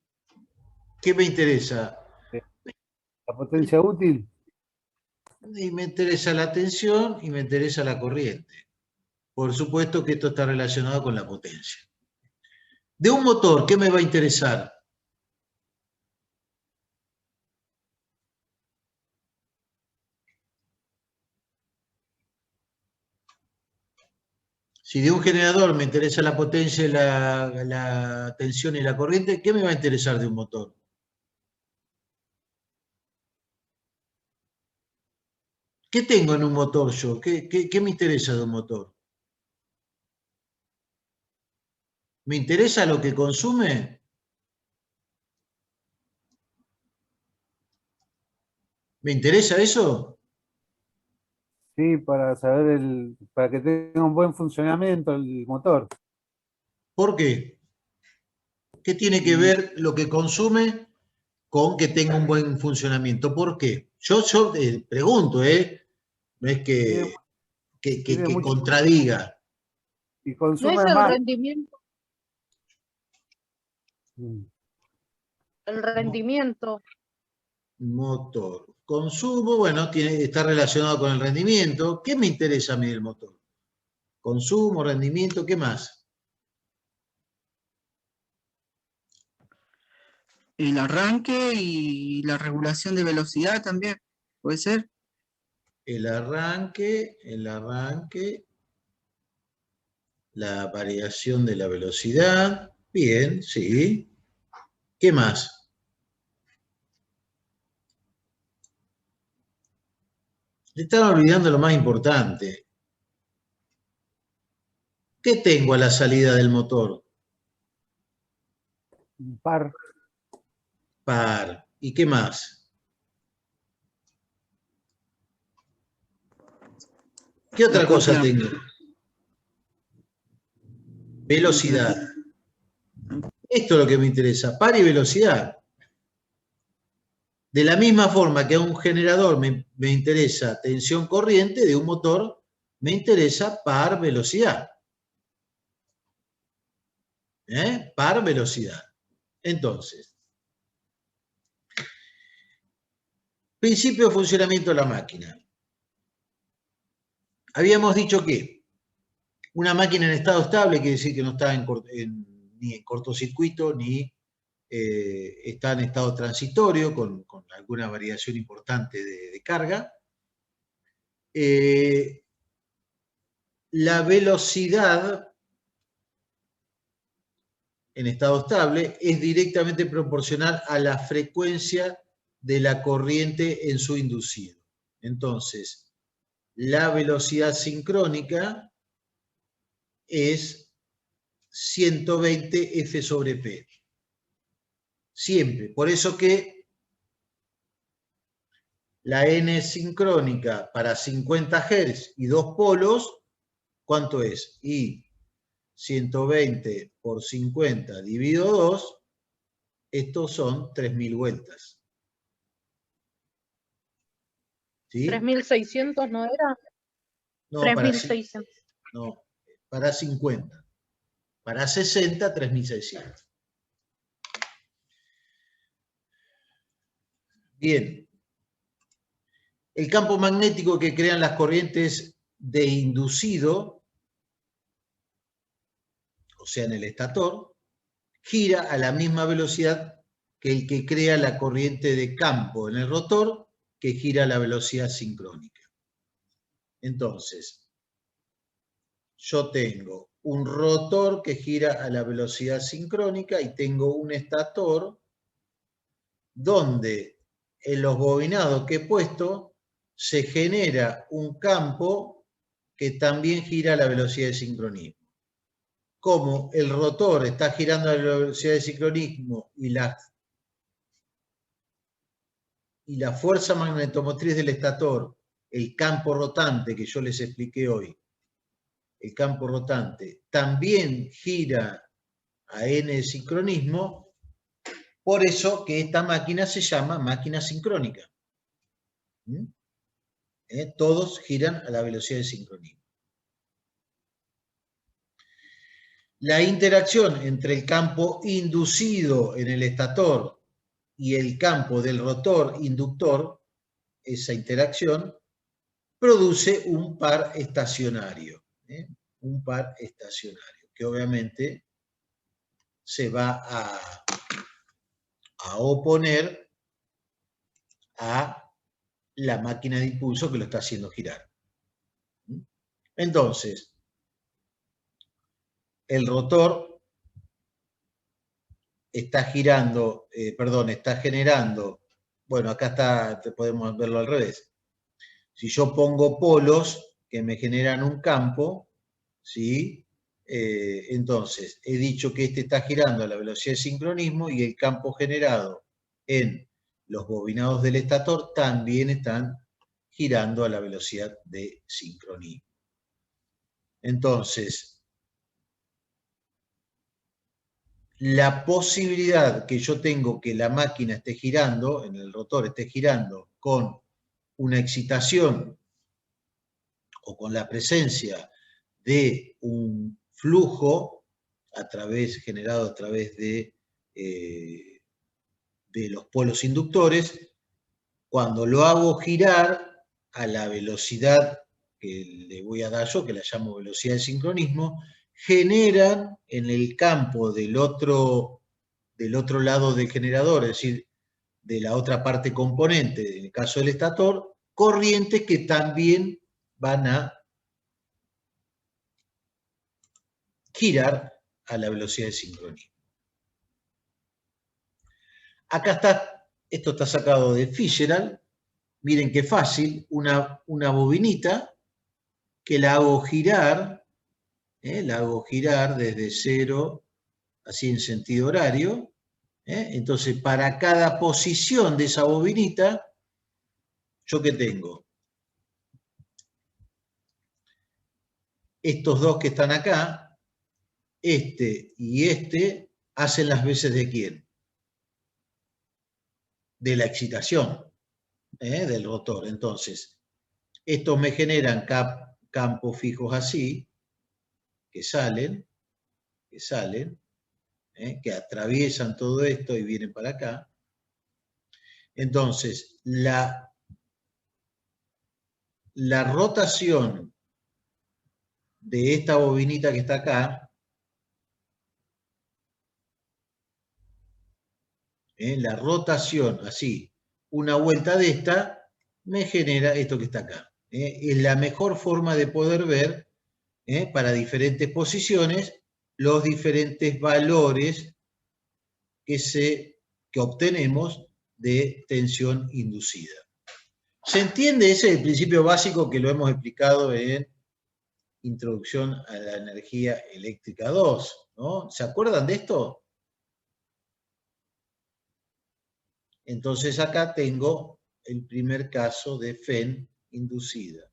qué me interesa? La potencia útil. Y me interesa la tensión y me interesa la corriente. Por supuesto que esto está relacionado con la potencia. De un motor, ¿qué me va a interesar? Si de un generador me interesa la potencia, la tensión y la corriente, ¿qué me va a interesar de un motor? ¿Qué tengo en un motor yo? ¿Qué me interesa de un motor? ¿Me interesa lo que consume? ¿Me interesa eso? Sí, para saber para que tenga un buen funcionamiento el motor. ¿Por qué? ¿Qué tiene que Y ver lo que consume con que tenga un buen funcionamiento? ¿Por qué? Yo pregunto, no es tiene, tiene que mucho, contradiga. y ¿No es consume el más. rendimiento? El rendimiento. Motor. Consumo, bueno, está relacionado con el rendimiento. ¿Qué me interesa a mí del motor? Consumo, rendimiento, ¿qué más? El arranque y la regulación de velocidad también, ¿puede ser? El arranque, la variación de la velocidad. Bien, sí. ¿Qué más? Se están olvidando lo más importante. ¿Qué tengo a la salida del motor? Un par. Par. ¿Y qué más? ¿Qué La otra cosa propia tengo? Velocidad. Esto es lo que me interesa, par y velocidad. De la misma forma que a un generador me interesa tensión corriente, de un motor me interesa par velocidad. Par velocidad. Entonces, principio de funcionamiento de la máquina. Habíamos dicho que una máquina en estado estable quiere decir que no está ni en cortocircuito ni está en estado transitorio con alguna variación importante de carga. La velocidad en estado estable es directamente proporcional a la frecuencia de la corriente en su inducido. Entonces, la velocidad sincrónica es 120 F sobre P. Siempre. Por eso que la N sincrónica para 50 Hz y 2 polos, ¿cuánto es? Y 120 por 50 dividido 2, estos son 3.000 vueltas. ¿Sí? 3.600, ¿no era? No, 3.600. no, para 50. Para 60, 3.600. Bien. El campo magnético que crean las corrientes de inducido, o sea, en el estator, gira a la misma velocidad que el que crea la corriente de campo en el rotor, que gira a la velocidad sincrónica. Entonces, yo tengo un rotor que gira a la velocidad sincrónica y tengo un estator donde en los bobinados que he puesto se genera un campo que también gira a la velocidad de sincronismo. Como el rotor está girando a la velocidad de sincronismo y la fuerza magnetomotriz del estator, el campo rotante que yo les expliqué hoy, el campo rotante, también gira a n de sincronismo, por eso que esta máquina se llama máquina sincrónica. ¿Mm? Todos giran a la velocidad de sincronismo. La interacción entre el campo inducido en el estator y el campo del rotor inductor, esa interacción, produce un par estacionario. Un par estacionario, que obviamente se va a oponer a la máquina de impulso que lo está haciendo girar. Entonces, el rotor está girando, está generando, bueno, acá está, podemos verlo al revés. Si yo pongo polos que me generan un campo, ¿sí? Entonces, he dicho que este está girando a la velocidad de sincronismo y el campo generado en los bobinados del estator también están girando a la velocidad de sincronismo. Entonces, la posibilidad que yo tengo que la máquina esté girando, en el rotor esté girando con una excitación o con la presencia de un flujo generado a través de los polos inductores, cuando lo hago girar a la velocidad que le voy a dar yo, que la llamo velocidad de sincronismo, generan en el campo del otro lado del generador, es decir, de la otra parte componente, en el caso del estator, corrientes que también van a girar a la velocidad de sincronismo. Acá está, esto está sacado de Fitzgerald. Miren qué fácil, una bobinita que la hago girar desde 0, así en sentido horario. Entonces, para cada posición de esa bobinita, ¿yo qué tengo? Estos dos que están acá, este y este, hacen las veces de ¿quién? De la excitación del rotor. Entonces, estos me generan campos fijos así, que salen, que atraviesan todo esto y vienen para acá. Entonces, la rotación de esta bobinita que está acá, la rotación, así, una vuelta de esta, me genera esto que está acá. Es la mejor forma de poder ver, para diferentes posiciones, los diferentes valores que obtenemos de tensión inducida. ¿Se entiende? Ese es el principio básico que lo hemos explicado en Introducción a la Energía Eléctrica 2, ¿no? ¿Se acuerdan de esto? Entonces acá tengo el primer caso de FEN inducida.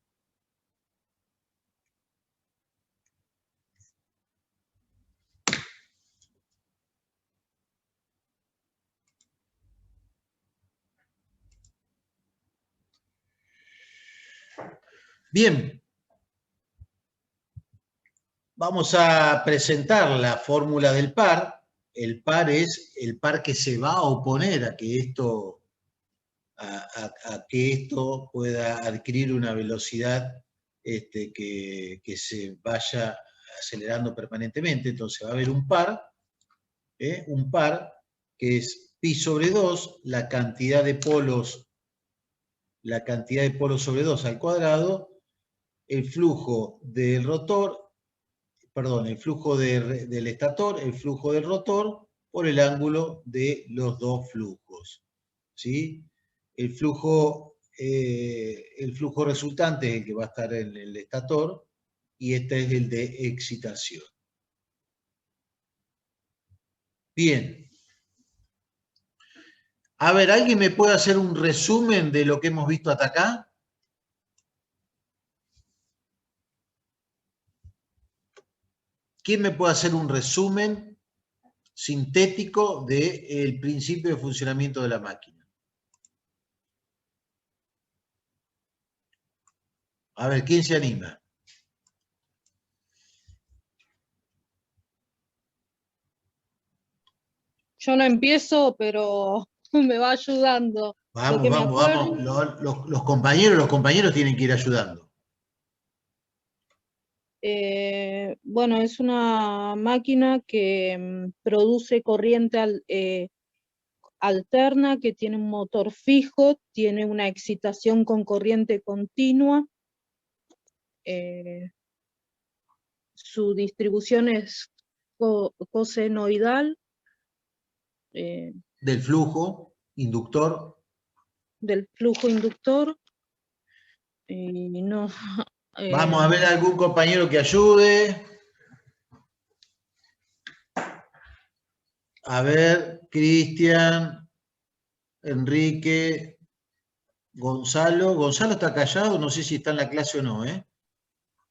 Bien, vamos a presentar la fórmula del par. El par es el par que se va a oponer a que esto, pueda adquirir una velocidad que se vaya acelerando permanentemente. Entonces va a haber un par que es pi sobre 2, la cantidad de polos sobre 2 al cuadrado, el flujo del rotor, perdón, el flujo del estator, el flujo del rotor, por el ángulo de los dos flujos. ¿Sí? El flujo resultante es el que va a estar en el estator y este es el de excitación. Bien. A ver, ¿alguien me puede hacer un resumen de lo que hemos visto hasta acá? ¿Quién me puede hacer un resumen sintético del principio de funcionamiento de la máquina? A ver, ¿quién se anima? Yo no empiezo, pero me va ayudando. Lo Vamos, que me vamos, acuerdo, vamos. Los compañeros tienen que ir ayudando. bueno, es una máquina que produce corriente alterna, que tiene un motor fijo, tiene una excitación con corriente continua. Su distribución es cosenoidal Del flujo inductor. del flujo inductor. Y no, Vamos a ver a algún compañero que ayude. A ver, Cristian, Enrique, Gonzalo. Gonzalo está callado, no sé si está en la clase o no, ¿eh?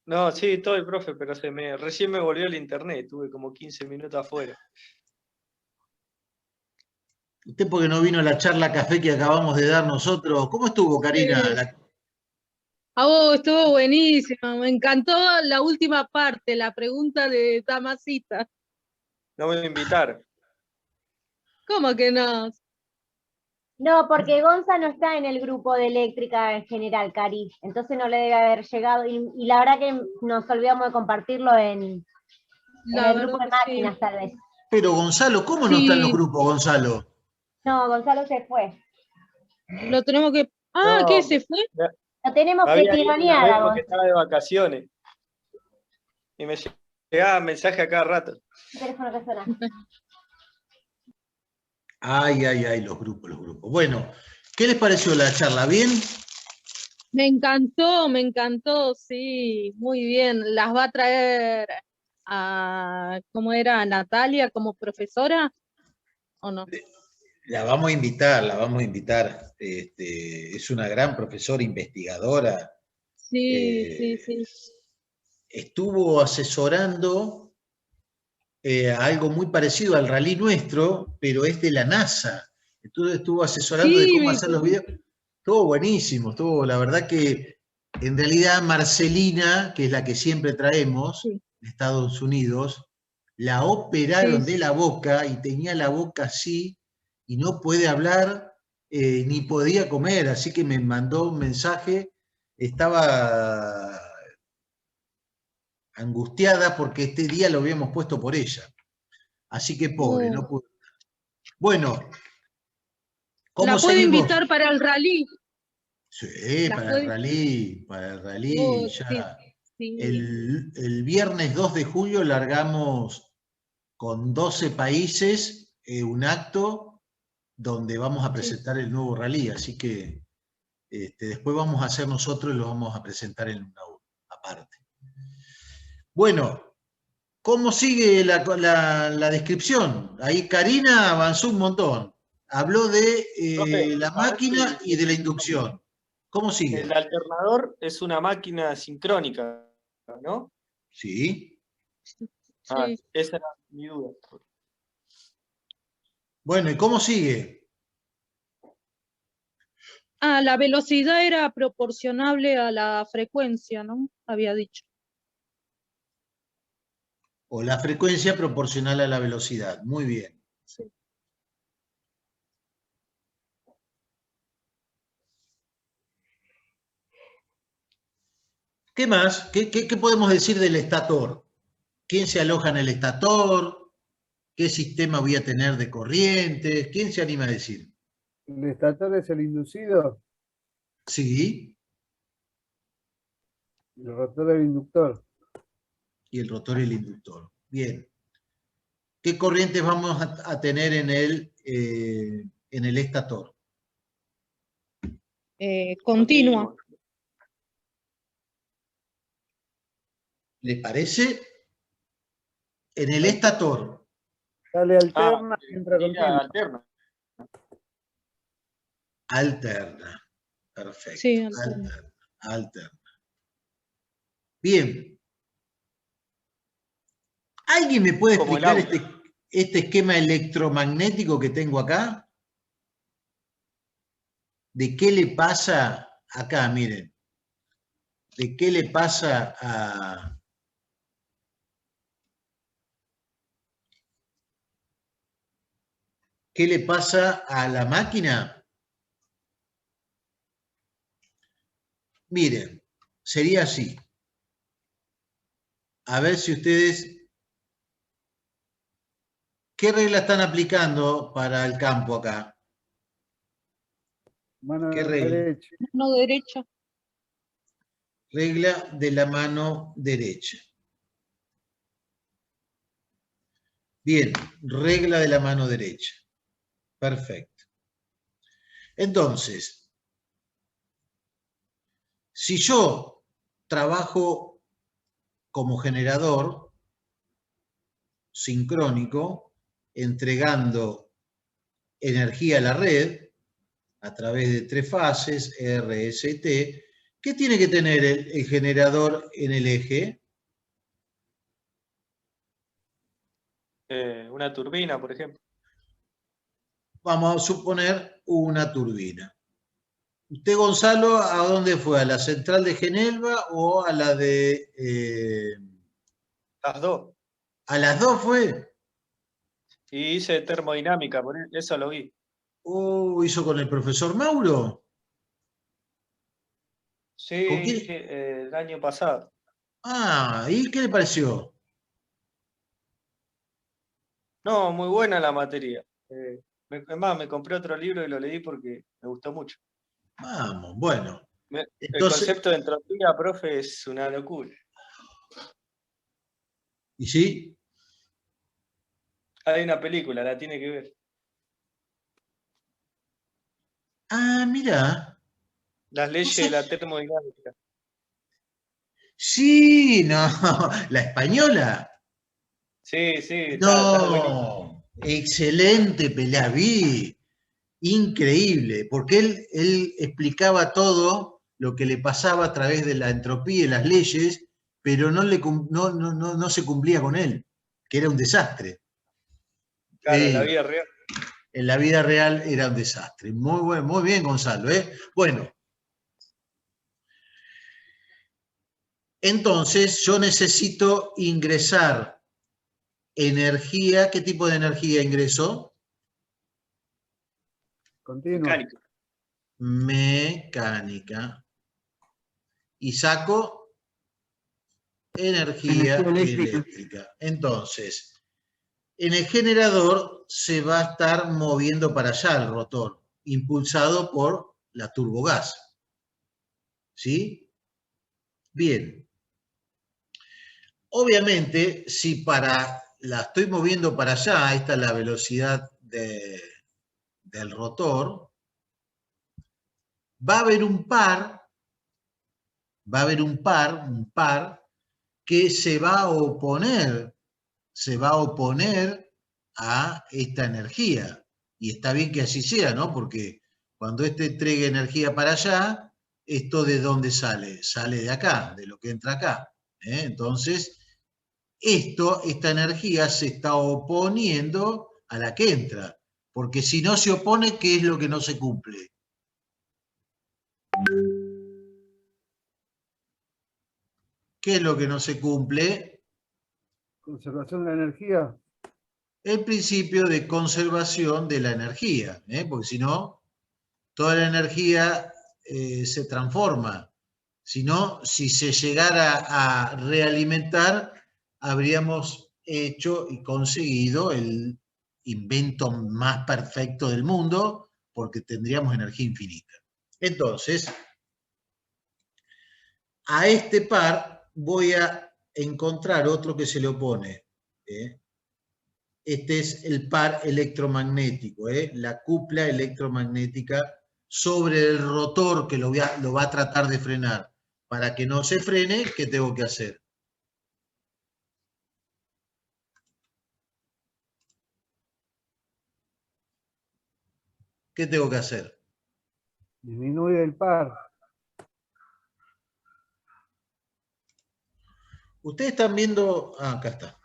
No, sí, estoy, profe, pero recién me volvió el internet, tuve como 15 minutos afuera. Usted porque no vino a la charla café que acabamos de dar nosotros. ¿Cómo estuvo, Karina? estuvo buenísima, me encantó la última parte, la pregunta de Damasita. No me invitaron. ¿Cómo que no? No, porque Gonza no está en el grupo de eléctrica en general, Cari. Entonces no le debe haber llegado. Y la verdad que nos olvidamos de compartirlo en el grupo de máquinas, tal vez. Pero Gonzalo, ¿cómo no está en los grupos, Gonzalo? No, Gonzalo se fue. Lo tenemos que... Ah, No, ¿qué? ¿Se fue? Lo tenemos que había ido una tironear vez a porque Gonzalo. estaba de vacaciones. Y me llegaba mensaje a cada rato. El teléfono que suena. Ay, los grupos. Bueno, ¿qué les pareció la charla? ¿Bien? Me encantó, sí, muy bien. ¿Las va a traer a, ¿cómo era? ¿A Natalia como profesora o no? La vamos a invitar. Es una gran profesora investigadora. Sí. Estuvo asesorando a algo muy parecido al rally nuestro, pero es de la NASA. Entonces estuvo asesorando de cómo hacer los videos. Estuvo buenísimo, la verdad que en realidad Marcelina, que es la que siempre traemos de Estados Unidos, la operaron de la boca y tenía la boca así y no puede hablar ni podía comer, así que me mandó un mensaje, estaba angustiada porque este día lo habíamos puesto por ella. Así que pobre, no pudo. Bueno, ¿cómo ¿la puede seguimos? invitar para el rally? Sí, para el rally, ya. Sí. El viernes 2 de julio largamos con 12 países un acto donde vamos a presentar el nuevo rally, así que después vamos a hacer nosotros y lo vamos a presentar en una aparte. Bueno, ¿cómo sigue la descripción? Ahí Karina avanzó un montón. Habló de la máquina y de la inducción. ¿Cómo sigue? El alternador es una máquina sincrónica, ¿no? Sí. Ah, esa era mi duda. Bueno, ¿y cómo sigue? La velocidad era proporcionable a la frecuencia, ¿no? Había dicho. O la frecuencia proporcional a la velocidad. Muy bien. Sí. ¿Qué más? ¿Qué podemos decir del estator? ¿Quién se aloja en el estator? ¿Qué sistema voy a tener de corrientes? ¿Quién se anima a decir? ¿El estator es el inducido? Sí. El rotor el inductor. Y el rotor y el inductor. Bien. ¿Qué corrientes vamos a tener en el estator? Continua. ¿Les parece? En el estator. Sale alterna y entra continua. Alterna. Perfecto. Sí, alterna. Bien. ¿Alguien me puede explicar este esquema electromagnético que tengo acá? ¿De qué le pasa acá? Miren. de qué le pasa a... ¿Qué le pasa a la máquina? Miren, sería así. A ver si ustedes... ¿Qué regla están aplicando para el campo acá? Mano ¿Qué regla? derecha. Mano derecha. Regla de la mano derecha. Bien, regla de la mano derecha. Perfecto. Entonces, si yo trabajo como generador sincrónico, entregando energía a la red a través de 3 fases, R, S y T, ¿qué tiene que tener el generador en el eje? Una turbina, por ejemplo. Vamos a suponer una turbina. ¿Usted, Gonzalo, a dónde fue? ¿A la central de Genelva o a la de... Las dos. ¿A las dos fue? Y hice termodinámica, por eso lo vi. ¿Hizo con el profesor Mauro? Sí, ¿Con quién? el año pasado. Ah, ¿y qué le pareció? No, muy buena la materia. Además, me compré otro libro y lo leí porque me gustó mucho. Vamos, bueno. El Entonces, concepto de entropía, profe, es una locura. ¿y sí? Hay una película, la tiene que ver. Ah, mira. Las leyes de la termodinámica. Sí, no, la española. Sí, sí, está buenísimo. No, excelente, la vi. Increíble, porque él explicaba todo lo que le pasaba a través de la entropía y las leyes, pero no se cumplía con él, que era un desastre. Claro, en la vida real. En la vida real era un desastre. Muy bueno, muy bien, Gonzalo. Bueno, entonces yo necesito ingresar energía. ¿Qué tipo de energía ingreso? Continua. Mecánica. Mecánica. Y saco energía eléctrica. Entonces, en el generador se va a estar moviendo para allá el rotor, impulsado por la turbogás. ¿Sí? Bien. Obviamente, si la estoy moviendo para allá, esta es la velocidad del rotor, va a haber un par que se va a oponer a esta energía. Y está bien que así sea, ¿no? Porque cuando entregue energía para allá, ¿esto de dónde sale? Sale de acá, de lo que entra acá. Entonces, esta energía se está oponiendo a la que entra. Porque si no se opone, ¿qué es lo que no se cumple? ¿Qué es lo que no se cumple? Conservación de la energía. El principio de conservación de la energía, porque si no, toda la energía se transforma. Si no, si se llegara a realimentar, habríamos hecho y conseguido el invento más perfecto del mundo, porque tendríamos energía infinita. Entonces, a este par voy a encontrar otro que se le opone. Este es el par electromagnético, la cupla electromagnética sobre el rotor que lo va a tratar de frenar. Para que no se frene, ¿qué tengo que hacer? ¿Qué tengo que hacer? Disminuye el par. Ustedes están viendo... Ah, acá está.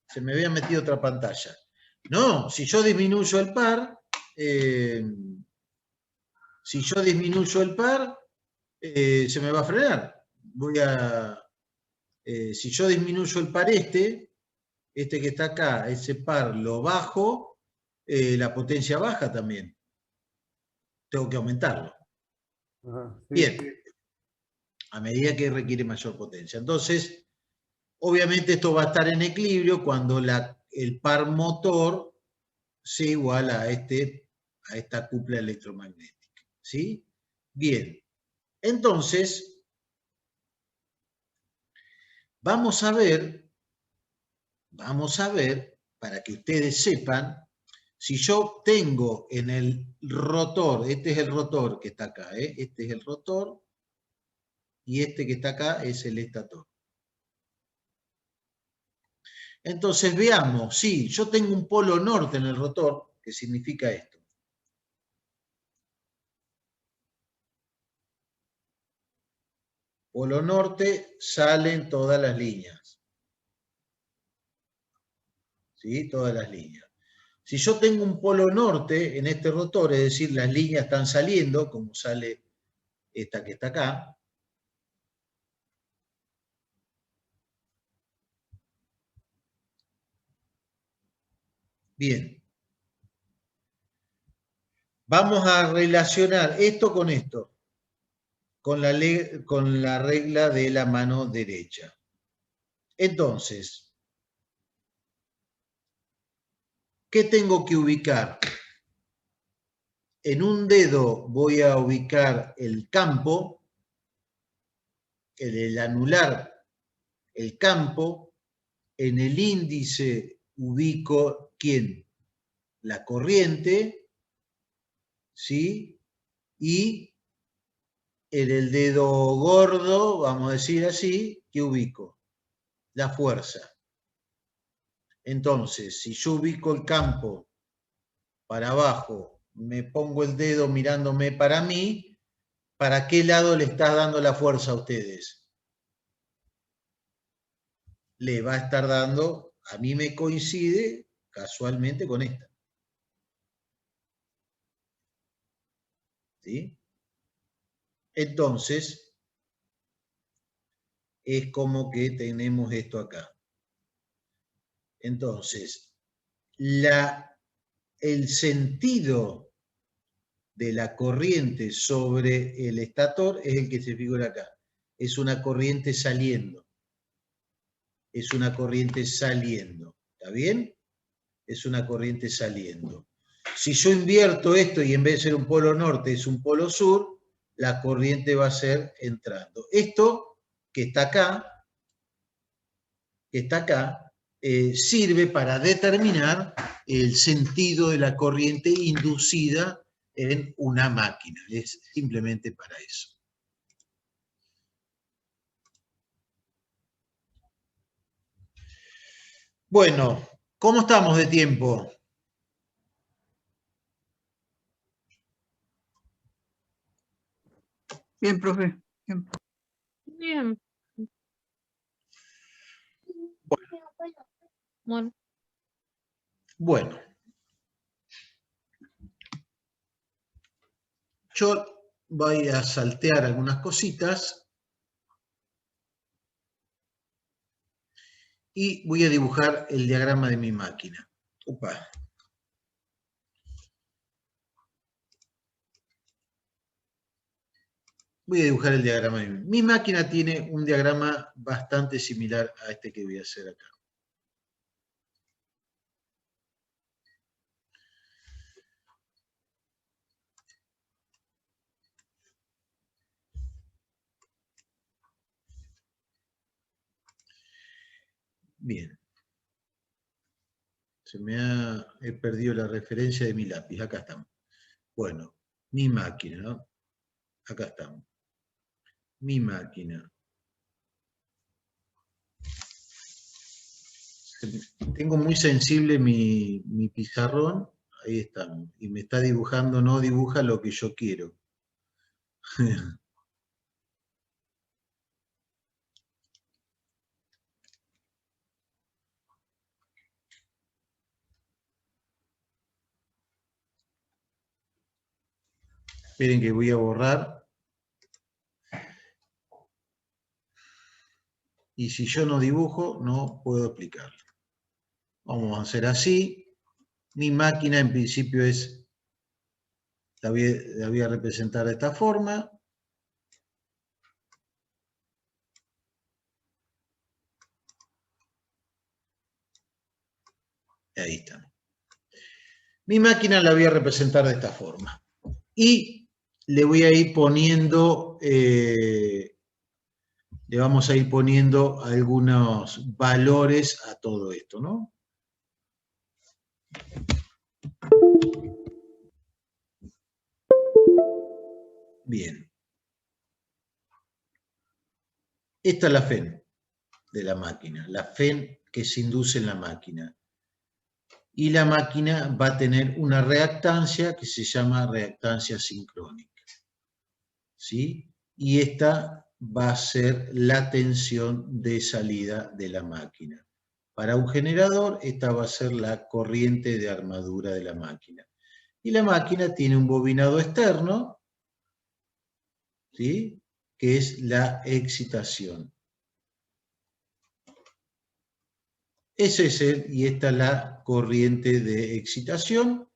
Se me había metido otra pantalla. No, si yo disminuyo el par, se me va a frenar. si yo disminuyo el par este que está acá, ese par lo bajo, la potencia baja también. Tengo que aumentarlo. Ajá, sí, Bien, sí. a medida que requiere mayor potencia. Entonces, obviamente esto va a estar en equilibrio cuando el par motor sea igual a esta cupla electromagnética. ¿Sí? Bien. Entonces, vamos a ver, para que ustedes sepan, si yo tengo en el rotor, este es el rotor que está acá, este es el rotor, y este que está acá es el estator. Entonces veamos, sí, yo tengo un polo norte en el rotor, que significa esto. Polo norte, salen todas las líneas. ¿Sí? Todas las líneas. Si yo tengo un polo norte en este rotor, es decir, las líneas están saliendo, como sale esta que está acá, bien. Vamos a relacionar esto, con la regla de la mano derecha. Entonces, ¿qué tengo que ubicar? En un dedo voy a ubicar el campo, el anular, el campo. En el índice ubico, ¿quién? La corriente, ¿sí? Y en el dedo gordo, vamos a decir así, ¿qué ubico? La fuerza. Entonces, si yo ubico el campo para abajo, me pongo el dedo mirándome para mí, ¿para qué lado le está dando la fuerza a ustedes? Le va a estar dando, a mí me coincide casualmente con esta. ¿Sí? Entonces, es como que tenemos esto acá. Entonces, el sentido de la corriente sobre el estator es el que se figura acá. Es una corriente saliendo. Es una corriente saliendo. ¿Está bien? Es una corriente saliendo. Si yo invierto esto y en vez de ser un polo norte es un polo sur, la corriente va a ser entrando. Esto que está acá, sirve para determinar el sentido de la corriente inducida en una máquina. Es simplemente para eso. Bueno, ¿cómo estamos de tiempo? Bien, profe. Bien. Bien. Bueno. Bueno. Yo voy a saltear algunas cositas y voy a dibujar el diagrama de mi máquina. Opa. Voy a dibujar el diagrama de mi máquina. Tiene un diagrama bastante similar a este que voy a hacer acá. Bien. He perdido la referencia de mi lápiz. Acá estamos. Bueno, mi máquina, ¿no? Acá estamos. Mi máquina. Tengo muy sensible mi pizarrón. Ahí estamos. Y me está dibujando, no dibuja lo que yo quiero. Esperen que voy a borrar. Y si yo no dibujo, no puedo explicarlo. Vamos a hacer así. Mi máquina en principio es, la voy a representar de esta forma. Ahí está. Mi máquina la voy a representar de esta forma. Y le voy a ir poniendo, le vamos a ir poniendo algunos valores a todo esto, ¿no? Bien. Esta es la FEN de la máquina, la FEN que se induce en la máquina. Y la máquina va a tener una reactancia que se llama reactancia sincrónica, ¿sí? Y esta va a ser la tensión de salida de la máquina. Para un generador, esta va a ser la corriente de armadura de la máquina. Y la máquina tiene un bobinado externo, ¿sí? Que es la excitación. Ese es y esta es la corriente de excitación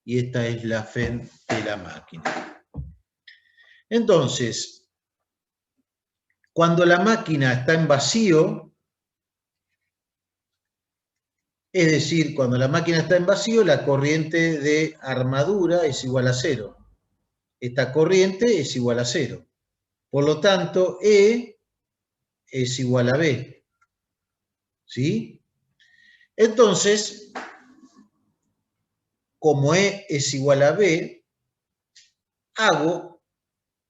y esta es la FEN de la máquina. Entonces, cuando la máquina está en vacío, es decir, cuando la máquina está en vacío, la corriente de armadura es igual a 0. Esta corriente es igual a 0. Por lo tanto, E es igual a B. ¿Sí? Entonces, como E es igual a B, hago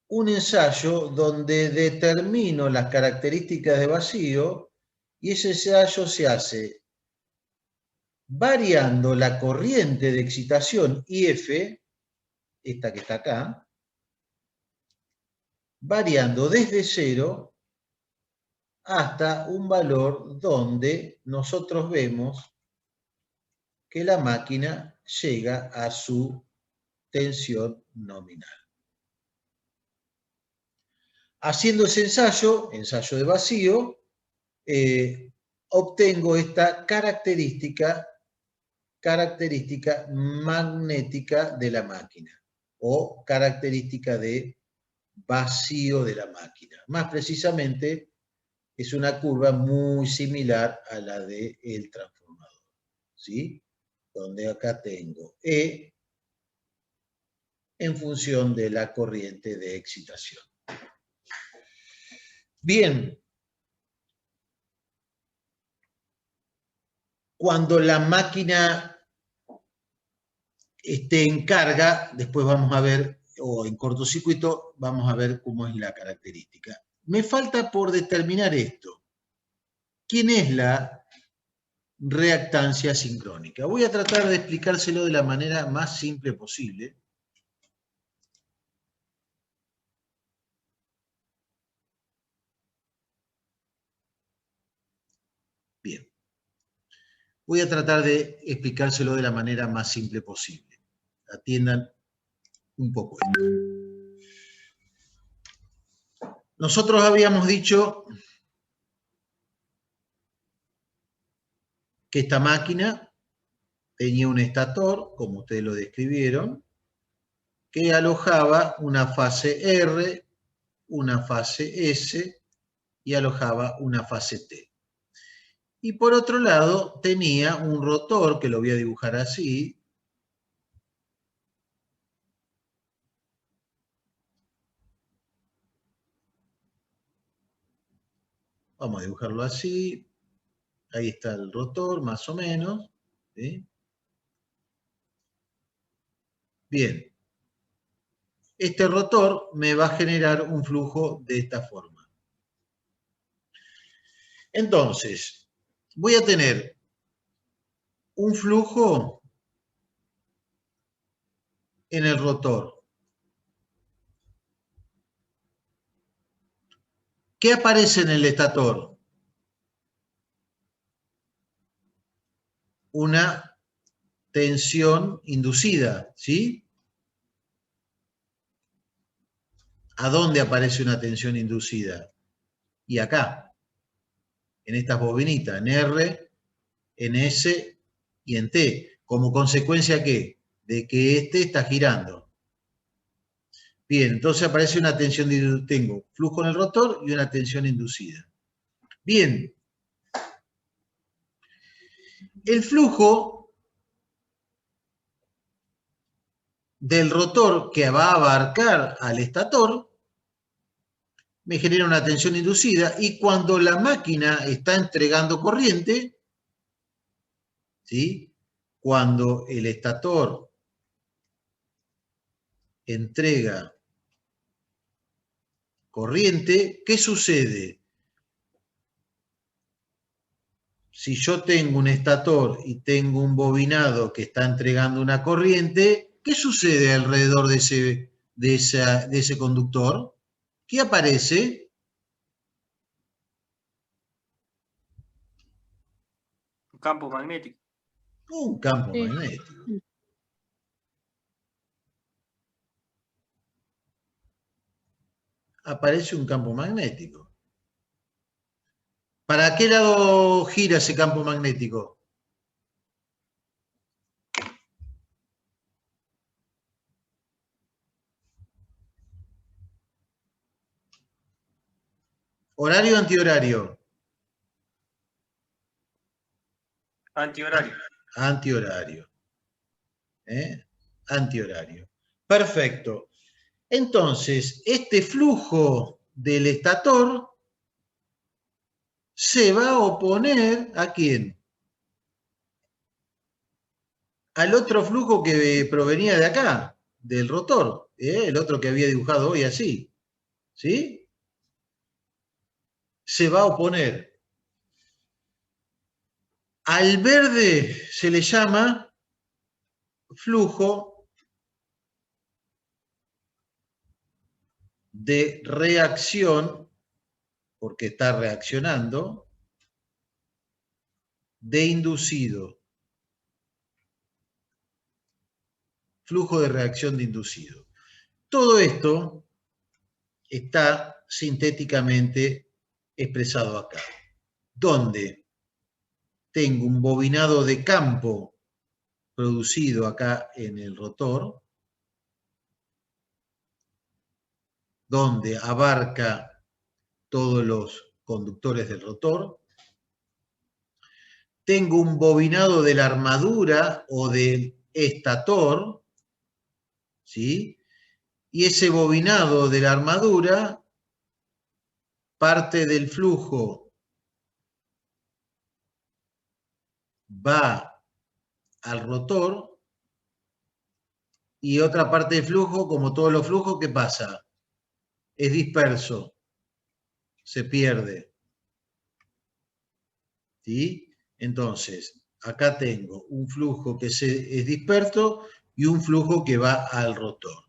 un ensayo donde determino las características de vacío y ese ensayo se hace variando la corriente de excitación IF, esta que está acá, variando desde 0 hasta un valor donde nosotros vemos que la máquina llega a su tensión nominal. Haciendo ese ensayo de vacío, obtengo esta característica magnética de la máquina o característica de vacío de la máquina. Más precisamente, es una curva muy similar a la del transformador, ¿sí? Donde acá tengo E en función de la corriente de excitación. Bien. Cuando la máquina esté en carga, después vamos a ver, o en cortocircuito, vamos a ver cómo es la característica. Me falta por determinar esto. ¿Quién es la reactancia sincrónica? Voy a tratar de explicárselo de la manera más simple posible. Bien. Voy a tratar de explicárselo de la manera más simple posible. Atiendan un poco esto. Nosotros habíamos dicho que esta máquina tenía un estator, como ustedes lo describieron, que alojaba una fase R, una fase S y alojaba una fase T. Y por otro lado tenía un rotor, que lo voy a dibujar así, vamos a dibujarlo así, ahí está el rotor más o menos, ¿sí? Bien. Este rotor me va a generar un flujo de esta forma. Entonces, voy a tener un flujo en el rotor. ¿Qué aparece en el estator? Una tensión inducida, ¿sí? ¿A dónde aparece una tensión inducida? Y acá. en estas bobinitas, en R, en S y en T. ¿Como consecuencia qué? De que este está girando. Bien, entonces aparece una tensión, tengo flujo en el rotor y una tensión inducida. Bien. El flujo del rotor que va a abarcar al estator me genera una tensión inducida, y cuando la máquina está entregando corriente, ¿sí? Cuando el estator entrega corriente, ¿qué sucede? Si yo tengo un estator y tengo un bobinado que está entregando una corriente, ¿qué sucede alrededor de ese conductor? ¿Qué aparece? Un campo magnético. Un campo Sí. magnético. Aparece un campo magnético. ¿Para qué lado gira ese campo magnético? ¿Horario o antihorario? Antihorario. Antihorario. Antihorario. Perfecto. Entonces, este flujo del estator se va a oponer ¿a quién? Al otro flujo que provenía de acá, del rotor, el otro que había dibujado hoy así. ¿Sí? Se va a oponer. Al verde se le llama flujo de reacción, porque está reaccionando, de inducido. Flujo de reacción de inducido. Todo esto está sintéticamente expresado acá, donde tengo un bobinado de campo producido acá en el rotor, donde abarca todos los conductores del rotor. Tengo un bobinado de la armadura o del estator, ¿sí? Y ese bobinado de la armadura, parte del flujo va al rotor y otra parte del flujo, como todos los flujos, ¿qué pasa? Es disperso, se pierde. ¿Sí? Entonces, acá tengo un flujo que es disperso y un flujo que va al rotor.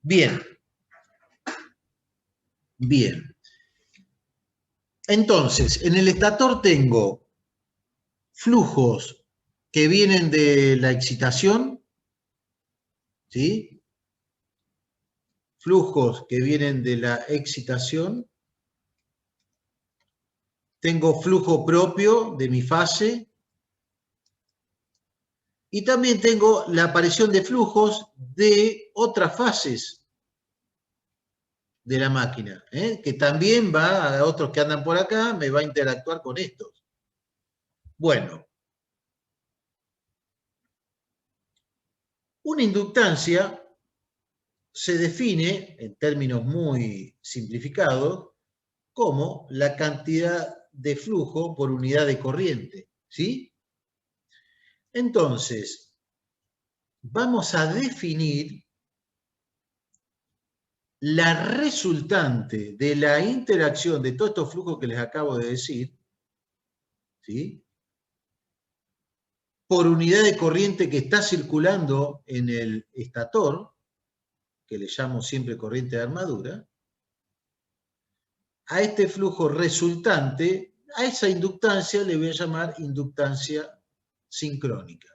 Bien. Bien. Entonces, en el estator tengo flujos que vienen de la excitación, ¿sí? Flujos que vienen de la excitación. Tengo flujo propio de mi fase. Y también tengo la aparición de flujos de otras fases de la máquina, que también va a otros que andan por acá, me va a interactuar con estos. Bueno, una inductancia se define, en términos muy simplificados, como la cantidad de flujo por unidad de corriente, ¿sí? Entonces, vamos a definir la resultante de la interacción de todos estos flujos que les acabo de decir, ¿sí? Por unidad de corriente que está circulando en el estator, que le llamo siempre corriente de armadura, a este flujo resultante, a esa inductancia le voy a llamar inductancia sincrónica,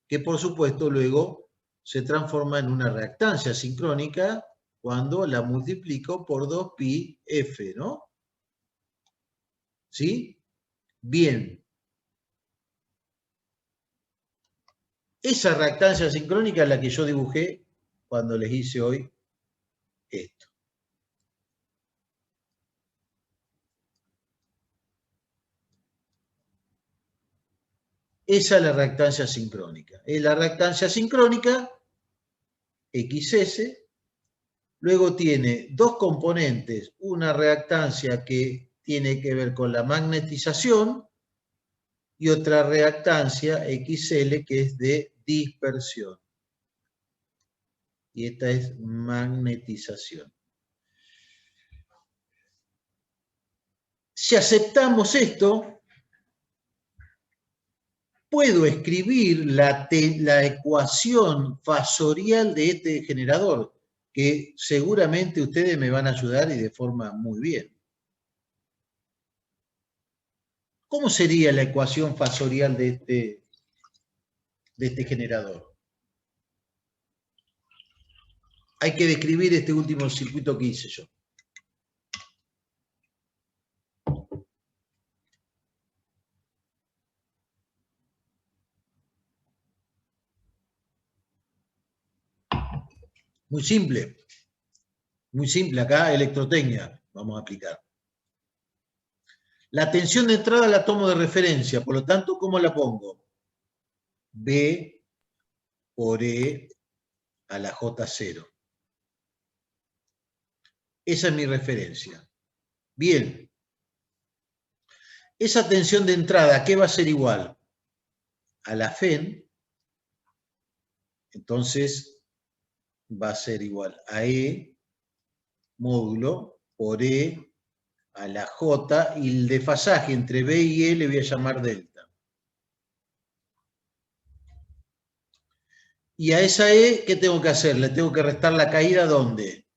que por supuesto luego se transforma en una reactancia sincrónica cuando la multiplico por 2πf, ¿no? ¿Sí? Bien. Esa reactancia sincrónica es la que yo dibujé cuando les hice hoy esto. Esa es la reactancia sincrónica. Es la reactancia sincrónica, XS, luego tiene dos componentes, una reactancia que tiene que ver con la magnetización y otra reactancia, XL, que es de dispersión. Y esta es magnetización. Si aceptamos esto, puedo escribir la ecuación fasorial de este generador, que seguramente ustedes me van a ayudar y de forma muy bien. ¿Cómo sería la ecuación fasorial de este generador? Hay que describir este último circuito que hice yo. Muy simple. Muy simple. Acá electrotecnia vamos a aplicar. La tensión de entrada la tomo de referencia, por lo tanto, ¿cómo la pongo? B por E a la J0. Esa es mi referencia. Bien. Esa tensión de entrada, ¿qué va a ser igual? A la FEN. Entonces, va a ser igual a E módulo por E a la J, y el desfasaje entre B y E le voy a llamar delta. Y a esa E, ¿qué tengo que hacer? Le tengo que restar la caída, ¿dónde?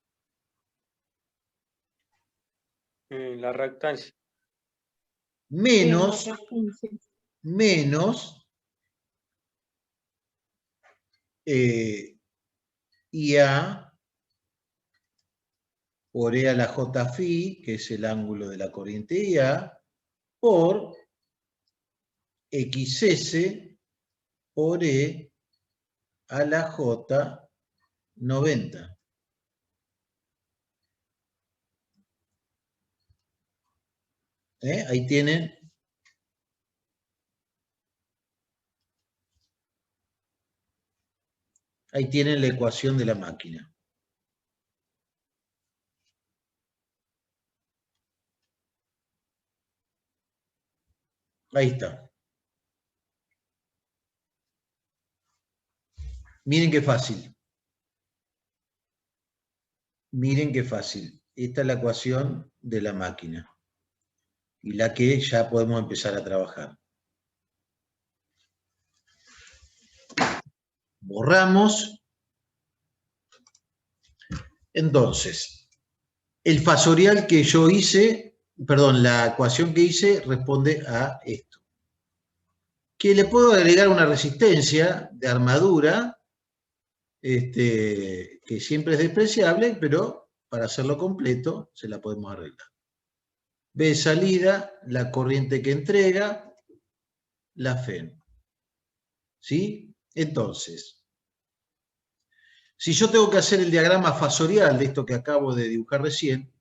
La reactancia. Menos IA por E a la J phi, que es el ángulo de la corriente IA, por XS por E a la J 90. Ahí tienen. Ahí tienen la ecuación de la máquina. Ahí está. Miren qué fácil. Miren qué fácil. Esta es la ecuación de la máquina. Y la que ya podemos empezar a trabajar. Borramos. Entonces, el fasorial que yo hice, perdón, la ecuación que hice responde a esto. Que le puedo agregar una resistencia de armadura, que siempre es despreciable, pero para hacerlo completo se la podemos arreglar. B salida, la corriente que entrega, la FEN. ¿Sí? Entonces, si yo tengo que hacer el diagrama fasorial de esto que acabo de dibujar recién,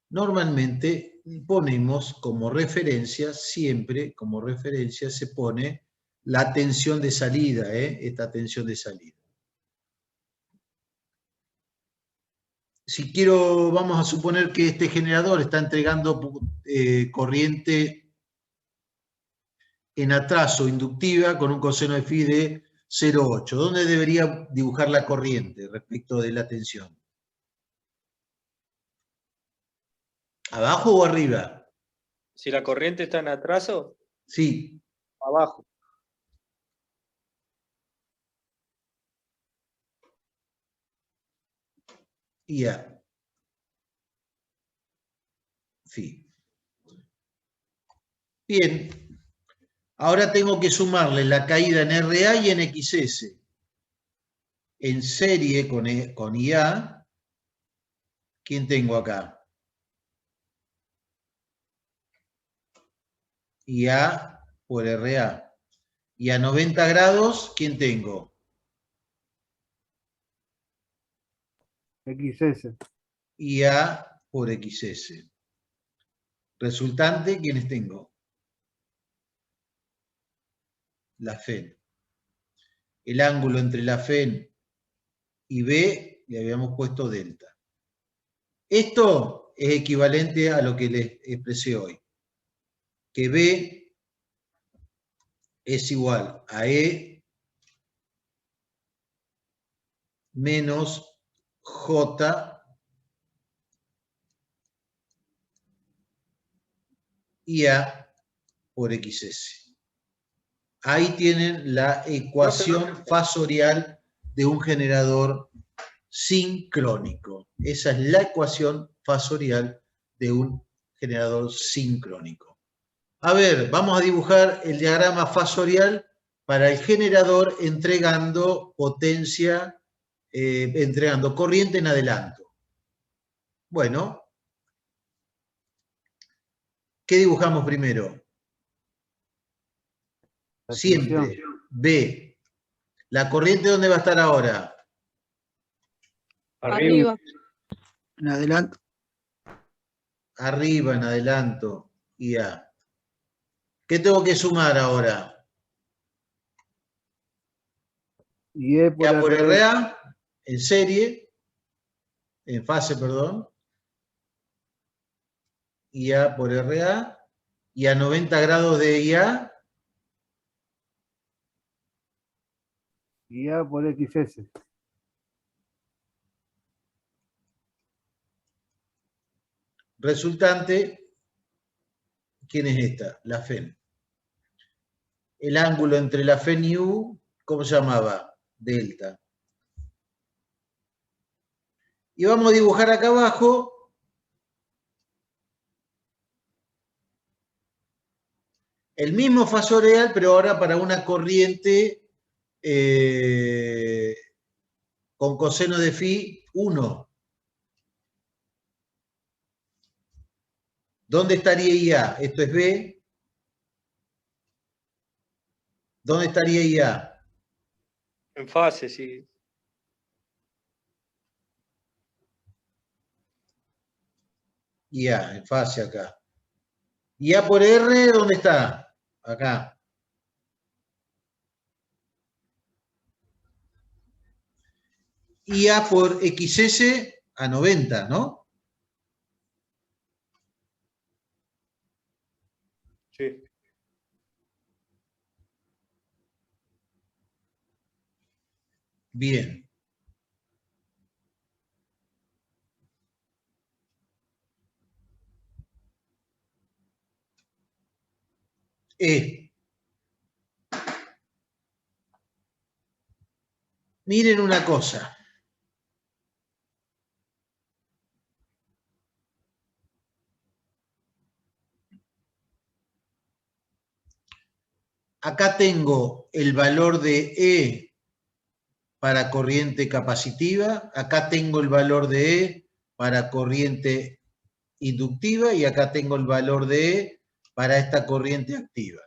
normalmente ponemos como referencia, siempre como referencia se pone la tensión de salida, esta tensión de salida. Si quiero, vamos a suponer que este generador está entregando corriente en atraso inductiva con un coseno de phi de 0,8. ¿Dónde debería dibujar la corriente respecto de la tensión? ¿Abajo o arriba? Si la corriente está en atraso, Sí. abajo. IA. Phi. Bien. Ahora tengo que sumarle la caída en RA y en XS. En serie con IA. ¿Quién tengo acá? y A por RA. Y a 90 grados, ¿quién tengo? XS. Y A por XS. Resultante, ¿quiénes tengo? La FEN. El ángulo entre la FEN y B le habíamos puesto delta. Esto es equivalente a lo que les expresé hoy, que B es igual a E menos J y A por XS. Ahí tienen la ecuación fasorial de un generador sincrónico. Esa es la ecuación fasorial de un generador sincrónico. A ver, vamos a dibujar el diagrama fasorial para el generador entregando potencia, entregando corriente en adelanto. Bueno, ¿qué dibujamos primero? Siempre B. ¿La corriente dónde va a estar ahora? Arriba. En adelante. Arriba, en adelanto, y A. ¿Qué tengo que sumar ahora? Y E por A por RA. RA, en serie, en fase, perdón, y A por RA, y a 90 grados de IA, Y A por XS. resultante, ¿quién es esta? La FEN. El ángulo entre la FEN y U, ¿cómo se llamaba? Delta. Y vamos a dibujar acá abajo el mismo fasorial, pero ahora para una corriente con coseno de phi 1. ¿Dónde estaría IA? Esto es B. ¿Dónde estaría IA? En fase, sí. IA, en fase acá. IA por R, ¿dónde está? Acá. IA por XS a 90, ¿no? Sí. Bien. E. Miren una cosa. Acá tengo el valor de E para corriente capacitiva, acá tengo el valor de E para corriente inductiva y acá tengo el valor de E para esta corriente activa.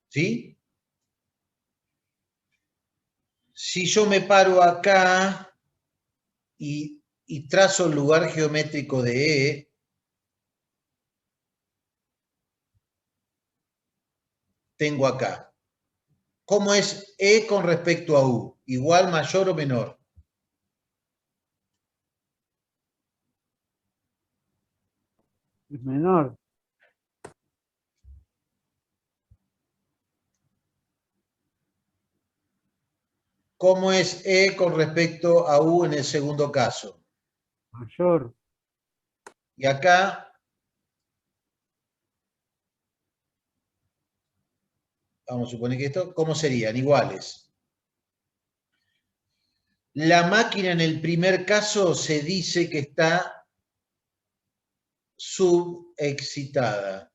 ¿Sí? Si yo me paro acá y trazo el lugar geométrico de E, tengo acá. ¿Cómo es E con respecto a U? ¿Igual, mayor o menor? Es menor. ¿Cómo es E con respecto a U en el segundo caso? Mayor. Y acá, vamos a suponer que esto, ¿cómo serían? Iguales. La máquina en el primer caso se dice que está subexcitada.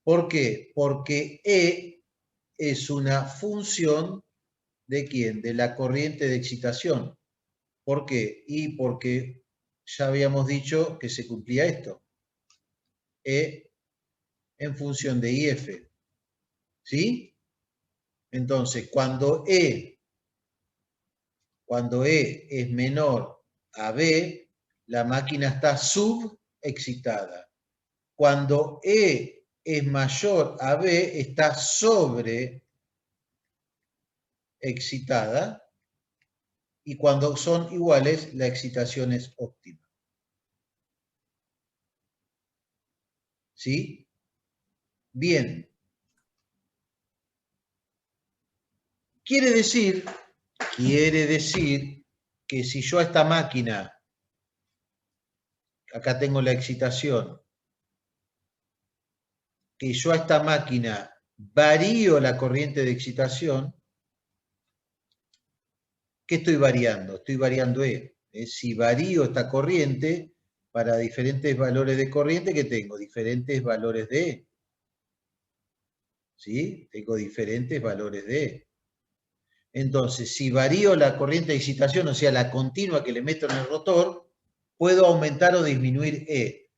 ¿Por qué? Porque E es una función ¿de quién? De la corriente de excitación. ¿Por qué? Y porque ya habíamos dicho que se cumplía esto. E en función de IF. ¿Sí? Entonces, cuando E es menor a B, la máquina está subexcitada. Cuando E es mayor a B, está sobreexcitada. Y cuando son iguales, la excitación es óptima. ¿Sí? Bien. Quiere decir que si yo a esta máquina, acá tengo la excitación, que yo a esta máquina varío la corriente de excitación, ¿qué estoy variando? Estoy variando E. Si varío esta corriente, para diferentes valores de corriente, ¿qué tengo? Diferentes valores de E. ¿Sí? Tengo diferentes valores de E. Entonces, si varío la corriente de excitación, o sea, la continua que le meto en el rotor, puedo aumentar o disminuir E.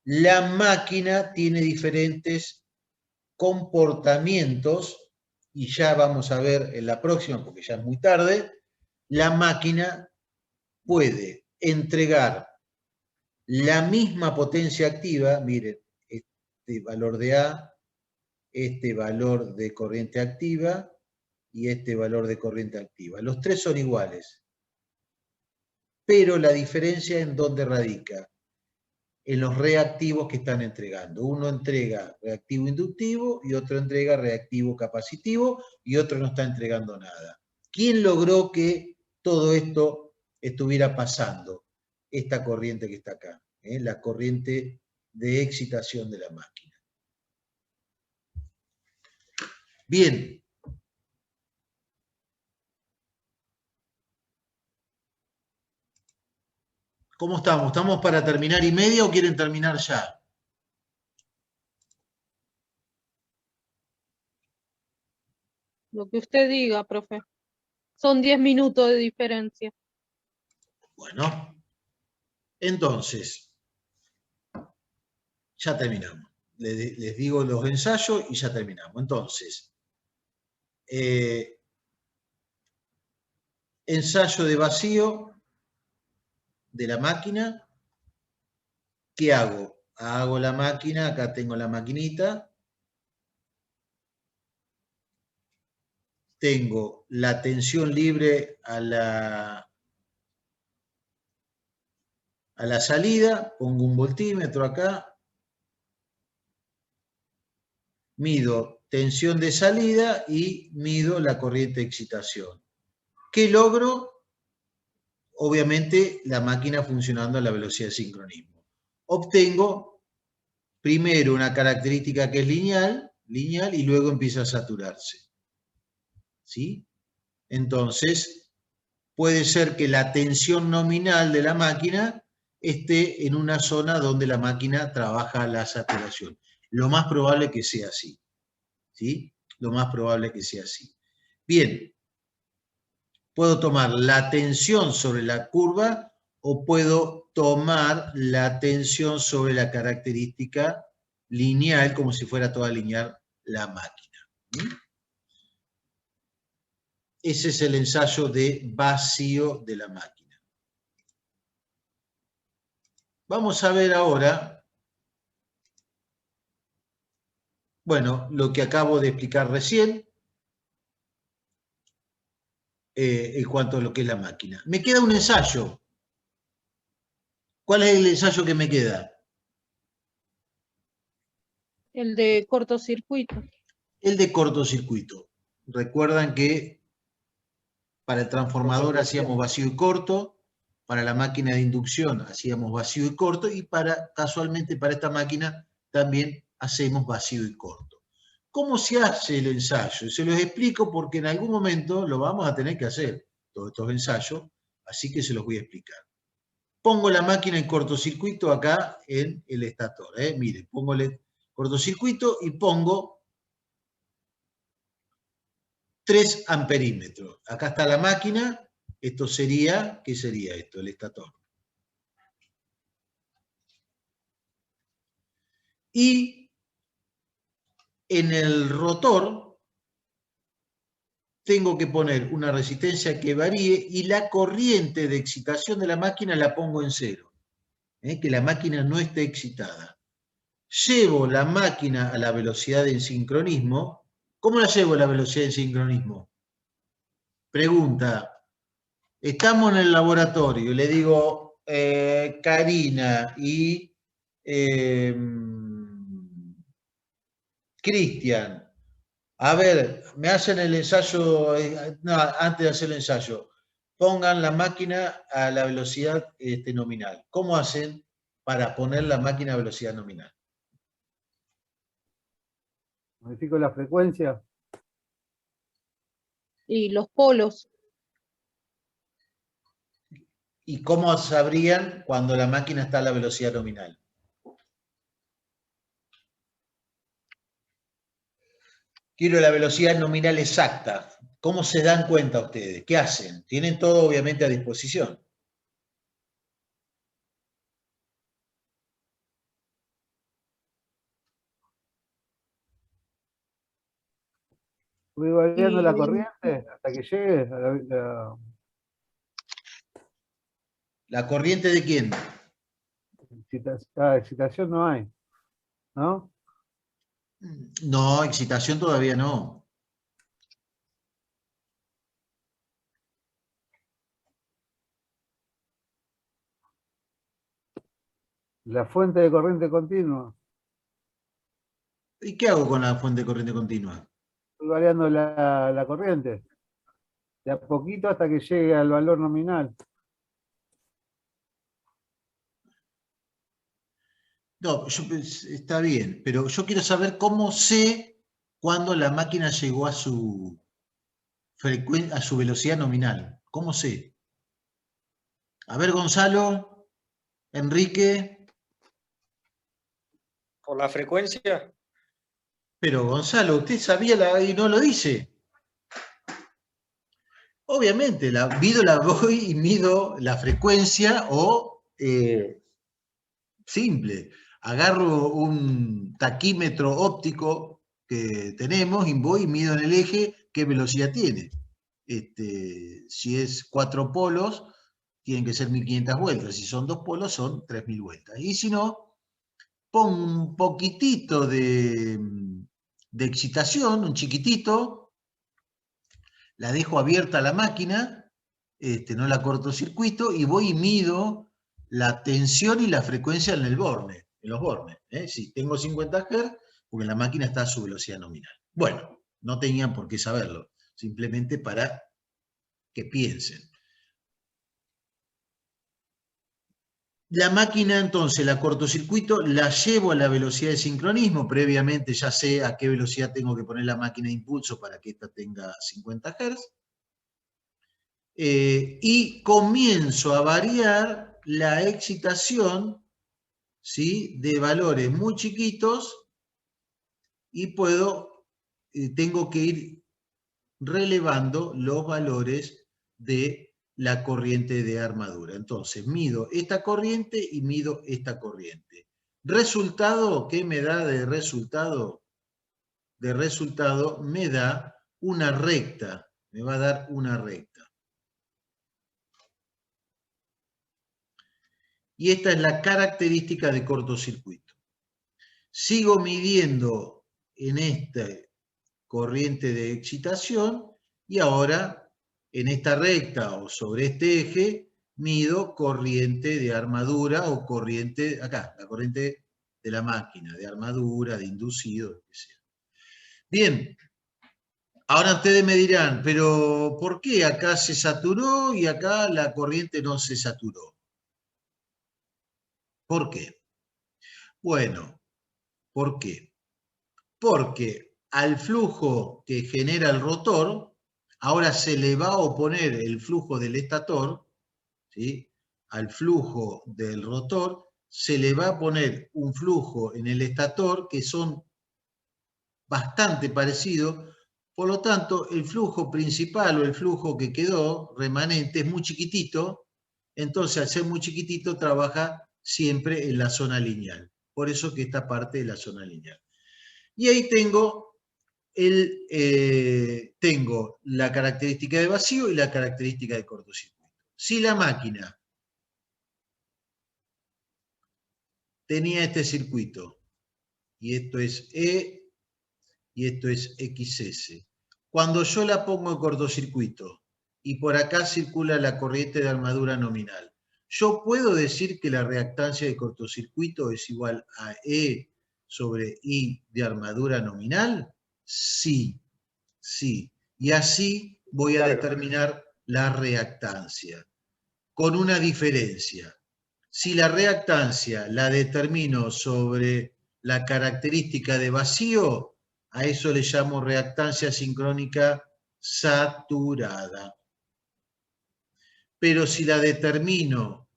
La máquina tiene diferentes comportamientos, y ya vamos a ver en la próxima, porque ya es muy tarde. La máquina puede entregar la misma potencia activa, miren, este valor de A, este valor de corriente activa y este valor de corriente activa. Los tres son iguales, pero la diferencia en dónde radica, en los reactivos que están entregando. Uno entrega reactivo inductivo y otro entrega reactivo capacitivo y otro no está entregando nada. ¿Quién logró que todo esto estuviera pasando? Esta corriente que está acá, la corriente de excitación de la máquina. Bien. ¿Cómo estamos? ¿Estamos para terminar y media o quieren terminar ya? Lo que usted diga, profe. Son 10 minutos de diferencia. Bueno, entonces, ya terminamos. Les digo los ensayos y ya terminamos. Entonces, ensayo de vacío de la máquina. ¿Qué hago? Hago la máquina, acá tengo la maquinita. Tengo la tensión libre a la salida, pongo un voltímetro acá. Mido tensión de salida y mido la corriente de excitación. ¿Qué logro? Obviamente la máquina funcionando a la velocidad de sincronismo. Obtengo primero una característica que es lineal y luego empieza a saturarse. ¿Sí? Entonces, puede ser que la tensión nominal de la máquina esté en una zona donde la máquina trabaja la saturación. Lo más probable que sea así. ¿Sí? Lo más probable que sea así. Bien. Puedo tomar la tensión sobre la curva o puedo tomar la tensión sobre la característica lineal, como si fuera toda lineal la máquina. ¿Sí? Ese es el ensayo de vacío de la máquina. Vamos a ver ahora, bueno, lo que acabo de explicar recién, en cuanto a lo que es la máquina. Me queda un ensayo. ¿Cuál es el ensayo que me queda? El de cortocircuito. El de cortocircuito. Recuerdan que para el transformador hacíamos vacío y corto, para la máquina de inducción hacíamos vacío y corto, y casualmente para esta máquina también hacemos vacío y corto. ¿Cómo se hace el ensayo? Se los explico porque en algún momento lo vamos a tener que hacer, todos estos ensayos, así que se los voy a explicar. Pongo la máquina en cortocircuito acá en el estator. Miren, pongo el cortocircuito y pongo 3 amperímetros. Acá está la máquina. Esto sería, ¿qué sería esto? El estator. Y En el rotor tengo que poner una resistencia que varíe y la corriente de excitación de la máquina la pongo en 0, que la máquina no esté excitada. Llevo la máquina a la velocidad de sincronismo. ¿Cómo la llevo a la velocidad de sincronismo? Pregunta. Estamos en el laboratorio, le digo, Karina y Cristian, a ver, me hacen el ensayo, no, antes de hacer el ensayo, pongan la máquina a la velocidad nominal. ¿Cómo hacen para poner la máquina a velocidad nominal? Modifico la frecuencia. Y los polos. ¿Y cómo sabrían cuando la máquina está a la velocidad nominal? Quiero la velocidad nominal exacta. ¿Cómo se dan cuenta ustedes? ¿Qué hacen? Tienen todo obviamente a disposición. Voy variando Y la corriente hasta que llegue a la ¿La corriente de quién? excitación no hay, ¿no? No, excitación todavía no. La fuente de corriente continua. ¿Y qué hago con la fuente de corriente continua? Voy variando la corriente. De a poquito hasta que llegue al valor nominal. No, está bien, pero yo quiero saber cómo sé cuándo la máquina llegó a su velocidad nominal. ¿Cómo sé? A ver, Gonzalo, Enrique. ¿Por la frecuencia? Pero Gonzalo, usted sabía y no lo dice. Obviamente, voy y mido la frecuencia o simple. Agarro un taquímetro óptico que tenemos y voy y mido en el eje qué velocidad tiene. Si es 4 polos, tienen que ser 1500 vueltas. Si son 2 polos, son 3000 vueltas. Y si no, pongo un poquitito de excitación, un chiquitito, la dejo abierta a la máquina, no la cortocircuito y voy y mido la tensión y la frecuencia en los bornes. Si tengo 50 Hz, porque la máquina está a su velocidad nominal. Bueno, no tenían por qué saberlo, simplemente para que piensen. La máquina entonces la cortocircuito, la llevo a la velocidad de sincronismo, previamente ya sé a qué velocidad tengo que poner la máquina de impulso para que ésta tenga 50 Hz. Y comienzo a variar la excitación, ¿sí?, de valores muy chiquitos y tengo que ir relevando los valores de la corriente de armadura. Entonces, mido esta corriente y mido esta corriente. ¿Resultado? ¿Qué me da de resultado? De resultado me da una recta, me va a dar una recta. Y esta es la característica de cortocircuito. Sigo midiendo en esta corriente de excitación y ahora en esta recta o sobre este eje mido corriente de armadura o corriente, acá, la corriente de la máquina, de armadura, de inducido, lo que sea. Bien, ahora ustedes me dirán, pero ¿por qué acá se saturó y acá la corriente no se saturó? ¿Por qué? Bueno, ¿por qué? Porque al flujo que genera el rotor, ahora se le va a oponer el flujo del estator, ¿sí?, al flujo del rotor, se le va a poner un flujo en el estator que son bastante parecidos, por lo tanto, el flujo principal o el flujo que quedó remanente es muy chiquitito, entonces al ser muy chiquitito trabaja siempre en la zona lineal. Por eso que esta parte es la zona lineal. Y ahí tengo, tengo la característica de vacío y la característica de cortocircuito. Si la máquina tenía este circuito, y esto es E, y esto es XS, cuando yo la pongo en cortocircuito, y por acá circula la corriente de armadura nominal, ¿yo puedo decir que la reactancia de cortocircuito es igual a E sobre I de armadura nominal? Sí, sí. Y así voy a determinar la reactancia, con una diferencia. Si la reactancia la determino sobre la característica de vacío, a eso le llamo reactancia sincrónica saturada. Pero si la determino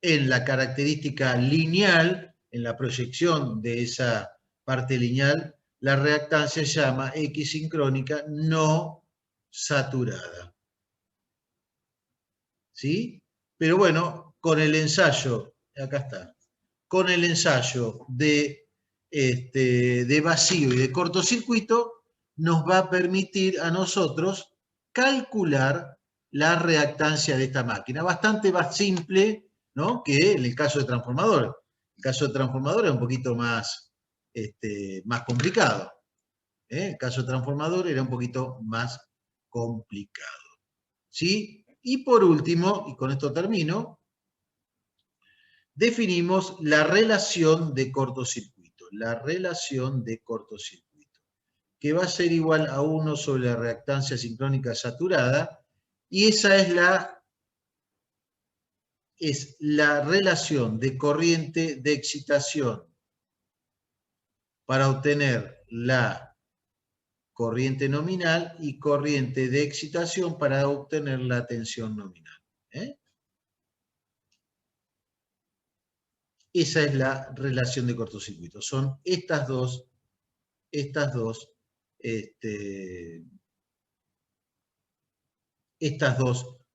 en la característica lineal, en la proyección de esa parte lineal, la reactancia se llama X sincrónica no saturada. ¿Sí? Pero bueno, con el ensayo, acá está, con el ensayo de vacío y de cortocircuito, nos va a permitir a nosotros calcular la reactancia de esta máquina. Bastante más simple, ¿no?, que en el caso de transformador. El caso de transformador es un poquito más, más complicado. El caso de transformador era un poquito más complicado. ¿Sí? Y por último, y con esto termino, definimos la relación de cortocircuito. La relación de cortocircuito, que va a ser igual a 1 sobre la reactancia sincrónica saturada, y esa es la relación de corriente de excitación para obtener la corriente nominal y corriente de excitación para obtener la tensión nominal. Esa es la relación de cortocircuito. Son estas dos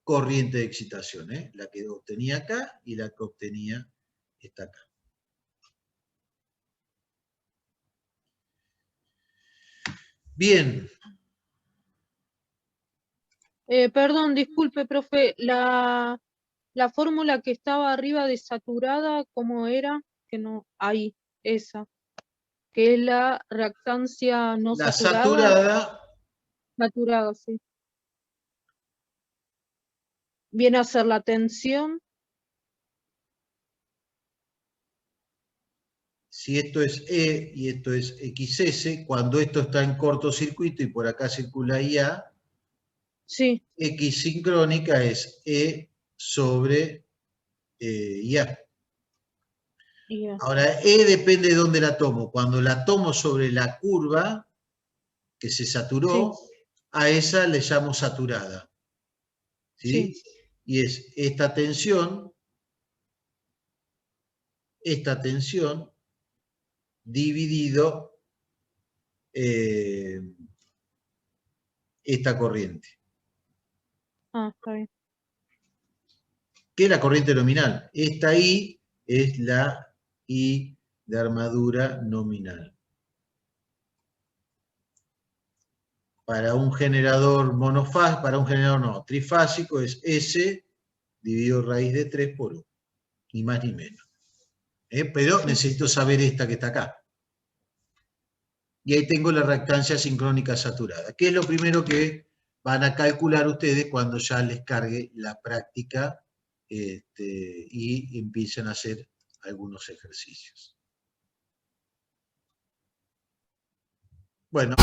corrientes de excitación, la que obtenía acá y la que obtenía esta acá. Bien. Perdón, disculpe, profe, la fórmula que estaba arriba de saturada, ¿cómo era? Que no, ahí, esa. Que es la reactancia no La saturada. Saturada, sí. Viene a ser la tensión. Si esto es E y esto es XS, cuando esto está en cortocircuito y por acá circula IA, sí. X sincrónica es E sobre IA. Ahora, E depende de dónde la tomo. Cuando la tomo sobre la curva que se saturó, sí, a esa le llamo saturada. ¿Sí? Sí. Y es esta tensión dividido esta corriente. Está bien. ¿Qué es la corriente nominal? Esta I es la I de armadura nominal. Para un generador monofásico, para un generador no, trifásico es S dividido raíz de 3 por 1, ni más ni menos. Pero necesito saber esta que está acá. Y ahí tengo la reactancia sincrónica saturada, que es lo primero que van a calcular ustedes cuando ya les cargue la práctica y empiecen a hacer algunos ejercicios. Bueno.